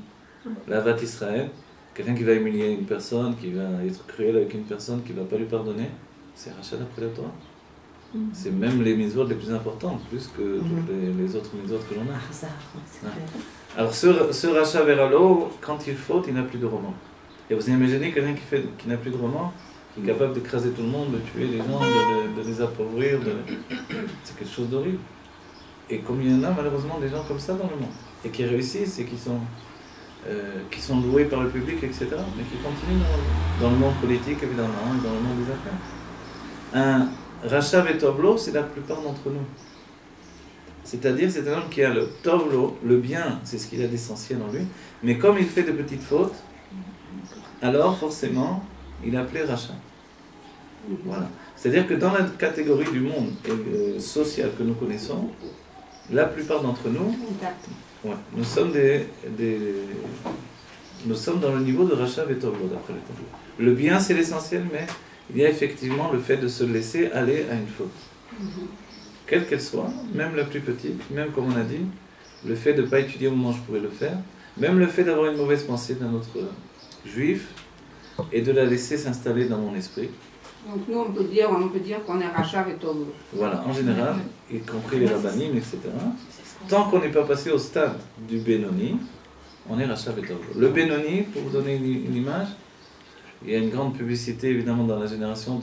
Speaker 1: La Vat Israël, quelqu'un qui va humilier une personne, qui va être cruel avec une personne, qui ne va pas lui pardonner, c'est Rachat d'après la Torah. C'est même les mitzvot les plus importantes, plus que toutes les autres mitzvot que l'on a. Alors ce rachat veralo, quand il faute, il n'a plus de remords. Et vous imaginez quelqu'un qui n'a plus de remords, qui est capable d'écraser tout le monde, de tuer les gens, de les appauvrir, c'est quelque chose d'horrible. Et comme il y en a malheureusement des gens comme ça dans le monde, et qui réussissent et qui sont qui sont loués par le public, etc., mais qui continuent dans le monde politique, évidemment, et dans le monde des affaires. Un Racha Vetovlo, c'est la plupart d'entre nous. C'est-à-dire, c'est un homme qui a le Tovlo, le bien, c'est ce qu'il a d'essentiel en lui, mais comme il fait de petites fautes, alors forcément, il est appelé Racha. Voilà. C'est-à-dire que dans la catégorie du monde social que nous connaissons, la plupart d'entre nous, ouais, nous sommes nous sommes dans le niveau de Racha Vetovlo, d'après le tableau. Le bien, c'est l'essentiel, mais il y a effectivement le fait de se laisser aller à une faute. Quelle qu'elle soit, même la plus petite, même comme on a dit, le fait de ne pas étudier au moment où je pouvais le faire, même le fait d'avoir une mauvaise pensée d'un autre juif, et de la laisser s'installer dans mon esprit.
Speaker 2: Donc nous, on peut dire qu'on est Racha Vetovlo.
Speaker 1: Voilà, en général, y compris les rabbinim, etc. Tant qu'on n'est pas passé au stade du Benoni, on est Racha Vetovlo. Le Benoni, pour vous donner une image, il y a une grande publicité évidemment dans la génération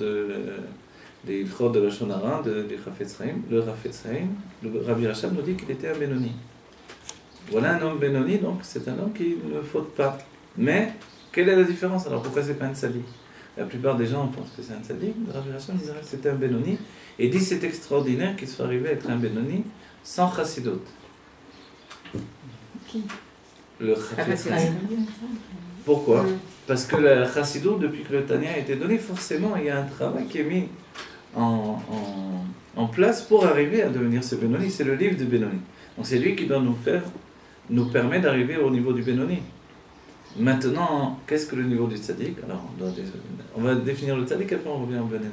Speaker 1: des Ilchot de la Shonara, du Chafetz Chaim. Le Chafetz Chaim, le Rabbi Rachab nous dit qu'il était un Benoni. Voilà un homme Benoni, donc c'est un homme qui ne faute pas. Mais, quelle est la différence? Alors pourquoi c'est pas un tzaddik? La plupart des gens pensent que c'est un tzaddik. Le Rabbi Rachab dit que c'était un Benoni. Et dit c'est extraordinaire qu'il soit arrivé à être un Benoni sans chassidot. Le Chafetz Chaim. Pourquoi? Parce que la chassidut, depuis que le Tanya a été donné, forcément il y a un travail qui est mis en place pour arriver à devenir ce Benoni. C'est le livre de Benoni. Donc c'est lui qui doit nous permet d'arriver au niveau du Benoni. Maintenant, qu'est-ce que le niveau du tzaddik? Alors, on va définir le tzaddik, après on revient au Benoni.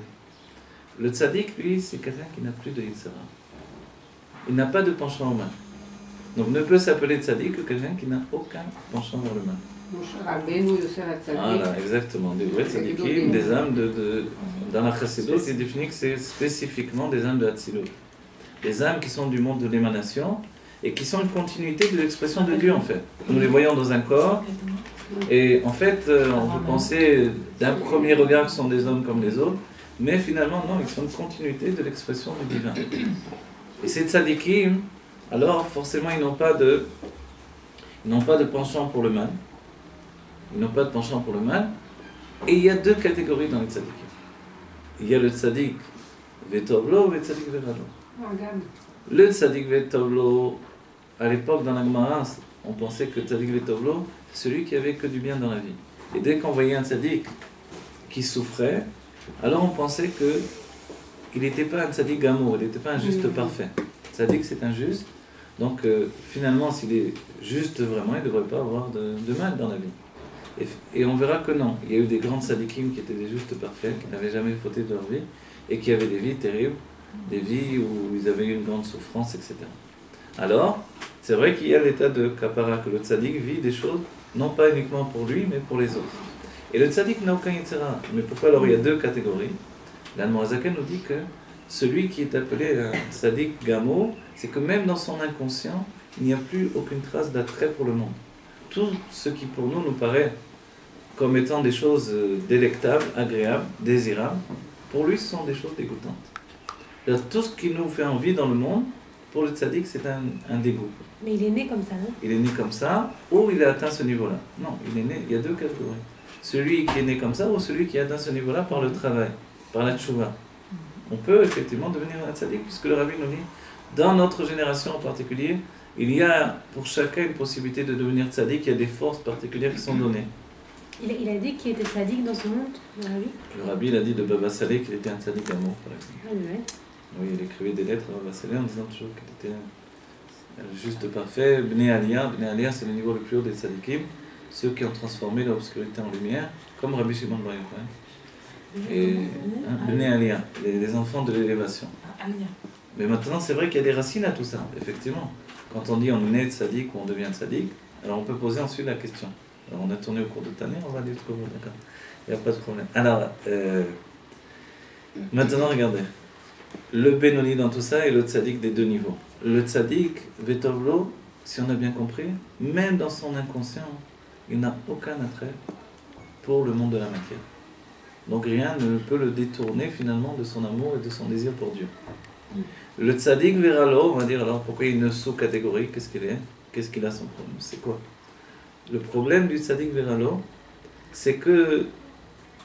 Speaker 1: Le tzaddik, lui, c'est quelqu'un qui n'a plus de yitzhara. Il n'a pas de penchant au mal. Donc ne peut s'appeler tzaddik que quelqu'un qui n'a aucun penchant vers le mal. Voilà, exactement. Des vrais tzaddikim, des âmes dans la chassidut, c'est défini que c'est spécifiquement des âmes de Hatzilut. Des âmes qui sont du monde de l'émanation et qui sont une continuité de l'expression de Dieu en fait. Nous les voyons dans un corps et en fait on peut penser d'un premier regard que ce sont des hommes comme les autres, mais finalement non, ils sont une continuité de l'expression du divin. Et ces tzaddikim, alors forcément ils n'ont pas de penchant pour le mal. Ils n'ont pas de penchant pour le mal. Et il y a deux catégories dans les tzaddikim. Il y a le tzaddik Vetovlo et le tzaddik Veralo. Le tzaddik Vetovlo, à l'époque dans la Gemara, on pensait que le tzaddik Vetovlo, c'est celui qui avait que du bien dans la vie. Et dès qu'on voyait un tzaddik qui souffrait, alors on pensait qu'il n'était pas un tzaddik gamour, il n'était pas un juste parfait. Tzaddik c'est un juste, donc finalement s'il est juste vraiment, il ne devrait pas avoir de mal dans la vie. Et on verra que non, il y a eu des grands tzaddikim qui étaient des justes parfaits, qui n'avaient jamais fauté de leur vie, et qui avaient des vies terribles, des vies où ils avaient eu une grande souffrance, etc. Alors, c'est vrai qu'il y a l'état de kapara, que le tzaddik vit des choses, non pas uniquement pour lui, mais pour les autres. Et le tzaddik n'a aucun yitzhara. Mais pourquoi alors il y a deux catégories? L'Admorazaken nous dit que celui qui est appelé un tzaddik gamo, c'est que même dans son inconscient, il n'y a plus aucune trace d'attrait pour le monde. Tout ce qui pour nous paraît comme étant des choses délectables, agréables, désirables, pour lui ce sont des choses dégoûtantes. Tout ce qui nous fait envie dans le monde, pour le tzaddik c'est un dégoût.
Speaker 3: Mais il est né comme ça, non?
Speaker 1: Il est né comme ça, ou il a atteint ce niveau-là. Non, il est né, il y a deux catégories. Celui qui est né comme ça, ou celui qui a atteint ce niveau-là par le travail, par la tchouva. On peut effectivement devenir un tzaddik, puisque le rabbi nous dit, dans notre génération en particulier, il y a pour chacun une possibilité de devenir tzaddik, il y a des forces particulières qui sont données.
Speaker 3: Il a dit qu'il était tzaddik dans ce monde, le rabbi?
Speaker 1: Le rabbi il a dit de Baba Saleh qu'il était un tzaddik amour, par exemple.
Speaker 3: Ah, ouais.
Speaker 1: Oui, il écrivait des lettres à Baba Saleh en disant toujours qu'il était juste parfait. Bnei Aliyah, c'est le niveau le plus haut des tzaddikim, ceux qui ont transformé l'obscurité en lumière, comme Rabbi Shimon Bar Yochai. Et Bnei Aliyah, les enfants de l'élévation. Mais maintenant, c'est vrai qu'il y a des racines à tout ça, effectivement. Quand on dit on est né tzaddik ou on devient tzaddik, alors on peut poser ensuite la question. Alors on a tourné au cours de Tanya, on va aller jusqu'au bout, d'accord? Il n'y a pas de problème. Alors, maintenant regardez. Le Benoni dans tout ça est le tzaddik des deux niveaux. Le tzaddik, Vetovlo, si on a bien compris, même dans son inconscient, il n'a aucun attrait pour le monde de la matière. Donc rien ne peut le détourner finalement de son amour et de son désir pour Dieu. Le tzaddik Veralo, on va dire alors pourquoi il y a une sous-catégorie, qu'est-ce qu'il est? Qu'est-ce qu'il a son problème? C'est quoi? le problème du tzaddik Veralo, c'est que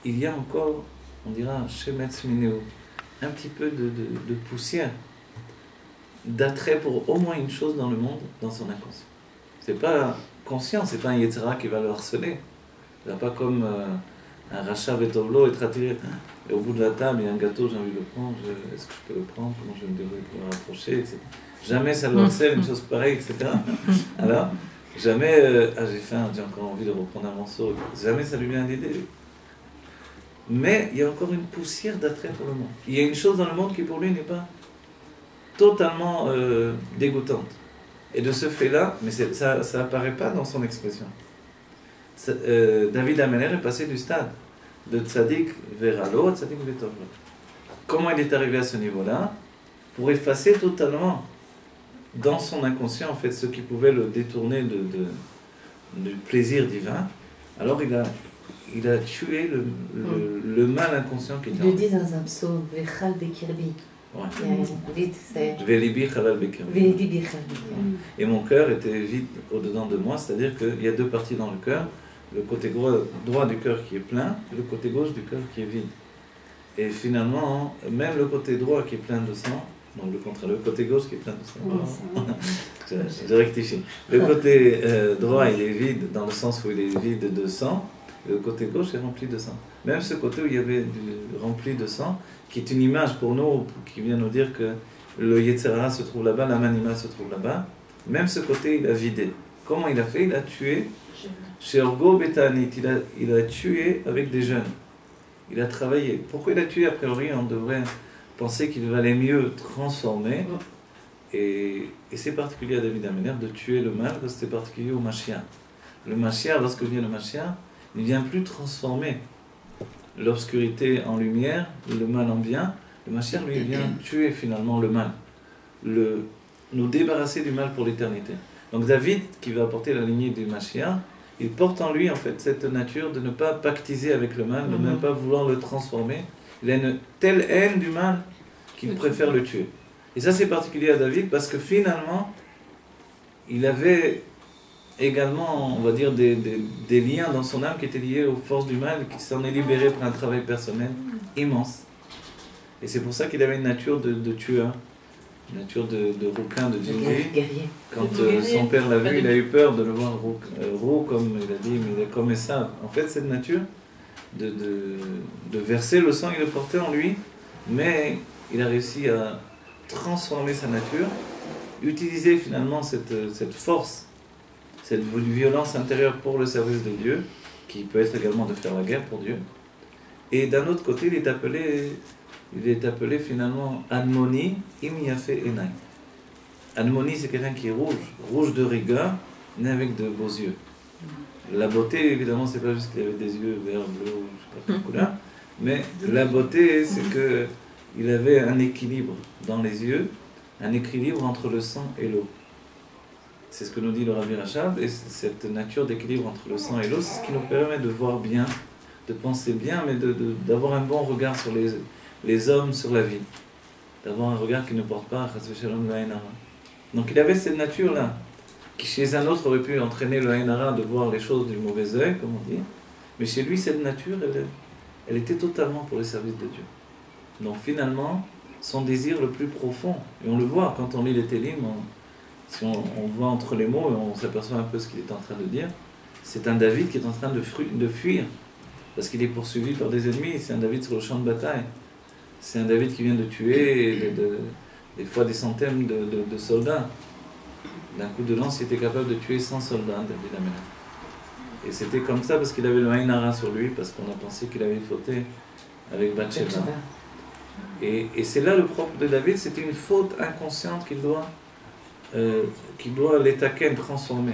Speaker 1: il y a encore, on dira, chez Metz Minéo, un petit peu de poussière, d'attrait pour au moins une chose dans le monde, dans son inconscient. C'est pas conscient, c'est pas un Yetzira qui va le harceler. C'est pas comme un rachat Vetovlo être attiré. Et au bout de la table, il y a un gâteau, j'ai envie de le prendre, est-ce que je peux le prendre, comment je vais me débrouiller pour le rapprocher, etc. Jamais ça le harcèle, une chose pareille, etc. Alors, jamais, j'ai faim, j'ai encore envie de reprendre un morceau, jamais ça lui vient l'idée. Mais il y a encore une poussière d'attrait pour le monde. Il y a une chose dans le monde qui pour lui n'est pas totalement dégoûtante. Et de ce fait-là, mais ça apparaît pas dans son expression. David Ameller est passé du stade de tzaddik veralo à tzaddik vetovlo. Comment il est arrivé à ce niveau-là? Pour effacer totalement dans son inconscient en fait ce qui pouvait le détourner du plaisir divin. Alors il a tué le mal inconscient qui était en lui.
Speaker 5: Il le dit dans un psaume, Vechal Bekirbi.
Speaker 1: Ouais.
Speaker 5: C'est
Speaker 1: Velibi chalal bekirbi.
Speaker 5: Velibi Bechal.
Speaker 1: Et mon cœur était vide au-dedans de moi, c'est-à-dire qu'il y a deux parties dans le cœur, le côté droit du cœur qui est plein, et le côté gauche du cœur qui est vide. Et finalement, même le côté droit qui est plein de sang, non le contraire, le côté gauche qui est plein de sang, je rectifie. Le côté droit il est vide dans le sens où il est vide de sang, et le côté gauche est rempli de sang. Même ce côté où il y avait rempli de sang, qui est une image pour nous, qui vient nous dire que le Yetzirah se trouve là-bas, l'âme animale se trouve là-bas, même ce côté il a vidé. Comment il a fait? Il a tué chez Orgo Betanit, il a tué avec des jeunes. Il a travaillé. Pourquoi il a tué? A priori, on devrait penser qu'il valait mieux transformer. Et c'est particulier à David Ameller de tuer le mal, parce que c'est particulier au Mashiach. Le Mashiach, lorsque vient le Mashiach, il ne vient plus transformer l'obscurité en lumière, le mal en bien. Le Mashiach, lui, vient tuer finalement le mal. Nous débarrasser du mal pour l'éternité. Donc David, qui va apporter la lignée du Mashiach, il porte en lui en fait cette nature de ne pas pactiser avec le mal, de ne même pas vouloir le transformer. Il a une telle haine du mal qu'il préfère le tuer. Et ça c'est particulier à David parce que finalement, il avait également, on va dire, des liens dans son âme qui étaient liés aux forces du mal, qui s'en est libéré par un travail personnel immense. Et c'est pour ça qu'il avait une nature de tueur. Une nature de rouquin, de guerrier. Quand son père l'a vu, il a eu peur de le voir roux, comme il a dit, mais comme Esav. En fait, cette nature de verser le sang, il le portait en lui, mais il a réussi à transformer sa nature, utiliser finalement cette force, cette violence intérieure pour le service de Dieu, qui peut être également de faire la guerre pour Dieu. Et d'un autre côté, il est appelé finalement Admoni Imiyafe Enai. Admoni, c'est quelqu'un qui est rouge de rigueur, né avec de beaux yeux. La beauté, évidemment, c'est pas juste qu'il avait des yeux verts, bleus, je sais pas quelle couleur, mais la beauté, c'est qu'il avait un équilibre dans les yeux, un équilibre entre le sang et l'eau. C'est ce que nous dit le Rabbi Rachab, et cette nature d'équilibre entre le sang et l'eau, c'est ce qui nous permet de voir bien, de penser bien, mais d'avoir un bon regard sur les hommes, sur la vie. D'avoir un regard qui ne porte pas Chas v'Shalom le Ain Hara. Donc il avait cette nature-là, qui chez un autre aurait pu entraîner le Ain Hara de voir les choses du mauvais œil, comme on dit. Mais chez lui, cette nature, elle était totalement pour le service de Dieu. Donc finalement, son désir le plus profond, et on le voit quand on lit les Télim, si on voit entre les mots, et on s'aperçoit un peu ce qu'il est en train de dire, c'est un David qui est en train de fuir, parce qu'il est poursuivi par des ennemis, c'est un David sur le champ de bataille. C'est un David qui vient de tuer des fois des centaines de soldats. D'un coup de lance, il était capable de tuer 100 soldats, David Ameller. Et c'était comme ça parce qu'il avait le Ain Hara sur lui, parce qu'on a pensé qu'il avait fauté avec Bathsheba. Et c'est là le propre de David, c'était une faute inconsciente qu'il doit l'étaquer, transformer.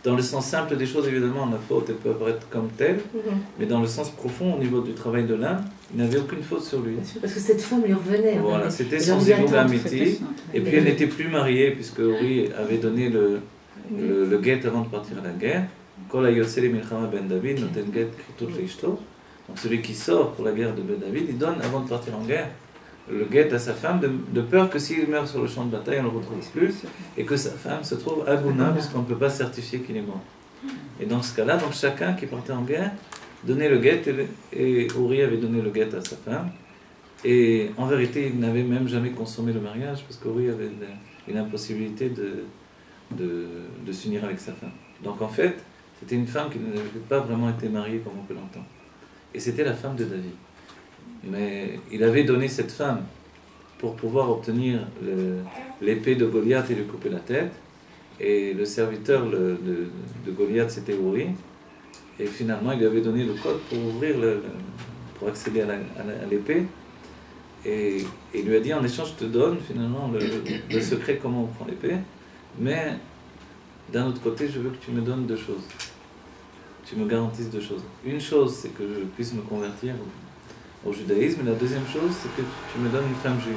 Speaker 1: Dans le sens simple des choses, évidemment, la faute elle peut apparaître comme telle, mais dans le sens profond, au niveau du travail de l'âme, il n'avait aucune faute sur lui.
Speaker 5: Parce que cette femme lui revenait.
Speaker 1: Voilà, c'était son zéro d'amitié. Et puis elle n'était plus mariée, puisque Uri avait donné le guet avant de partir à la guerre. Kol hayotze milchama ben David, noten guet kritut leishto. Donc celui qui sort pour la guerre de Ben David, il donne avant de partir en guerre le guet à sa femme, de peur que s'il meurt sur le champ de bataille, on ne le retrouve plus, et que sa femme se trouve aguna, puisqu'on ne peut pas certifier qu'il est mort. Et dans ce cas-là, donc chacun qui partait en guerre donnait le guet, et Uri avait donné le guet à sa femme. Et en vérité, il n'avait même jamais consommé le mariage, parce qu'Uri avait une impossibilité de s'unir avec sa femme. Donc en fait, c'était une femme qui n'avait pas vraiment été mariée comme on peut l'entendre. Et c'était la femme de David. Mais il avait donné cette femme pour pouvoir obtenir l'épée de Goliath et lui couper la tête. Et le serviteur de Goliath, c'était Uri. Et finalement, il lui avait donné le code pour ouvrir, pour accéder à l'épée. Et il lui a dit, en échange, je te donne finalement le secret comment on prend l'épée. Mais d'un autre côté, je veux que tu me donnes deux choses. Tu me garantisses deux choses. Une chose, c'est que je puisse me convertir au judaïsme. Et la deuxième chose, c'est que tu me donnes une femme juive.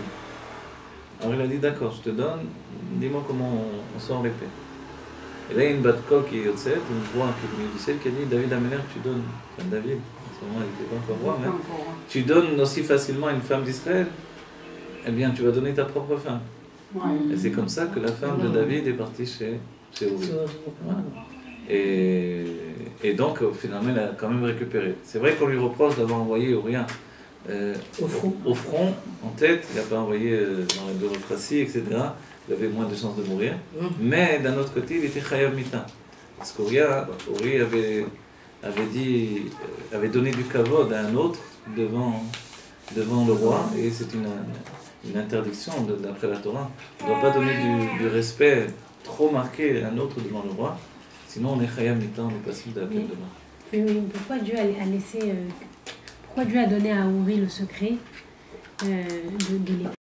Speaker 1: Alors il a dit, d'accord, je te donne, dis-moi comment on sort l'épée. Et là, il y a une bat-kol qui est au ciel, une voix qui est venue du ciel, qui a dit, David Améler, tu donnes, enfin David, en ce moment il n'était pas encore roi, mais tu donnes aussi facilement à une femme d'Israël, eh bien tu vas donner ta propre femme. Et c'est comme ça que la femme de David est partie chez Uri. Voilà. Et donc, finalement, il a quand même récupéré. C'est vrai qu'on lui reproche d'avoir envoyé Uriah au front, en tête, il n'a pas envoyé dans la bureaucratie, etc. Il avait moins de chances de mourir. Mais d'un autre côté, il était chayav mita. Parce qu'Uriah avait donné du kavod à un autre devant le roi, et c'est une interdiction d'après la Torah. On ne doit pas donner du respect trop marqué à un autre devant le roi, sinon on est chayav mita, on est passible de la peine de mort.
Speaker 3: Oui, pourquoi Dieu a laissé, pourquoi Dieu a donné à Uri le secret de l'épée?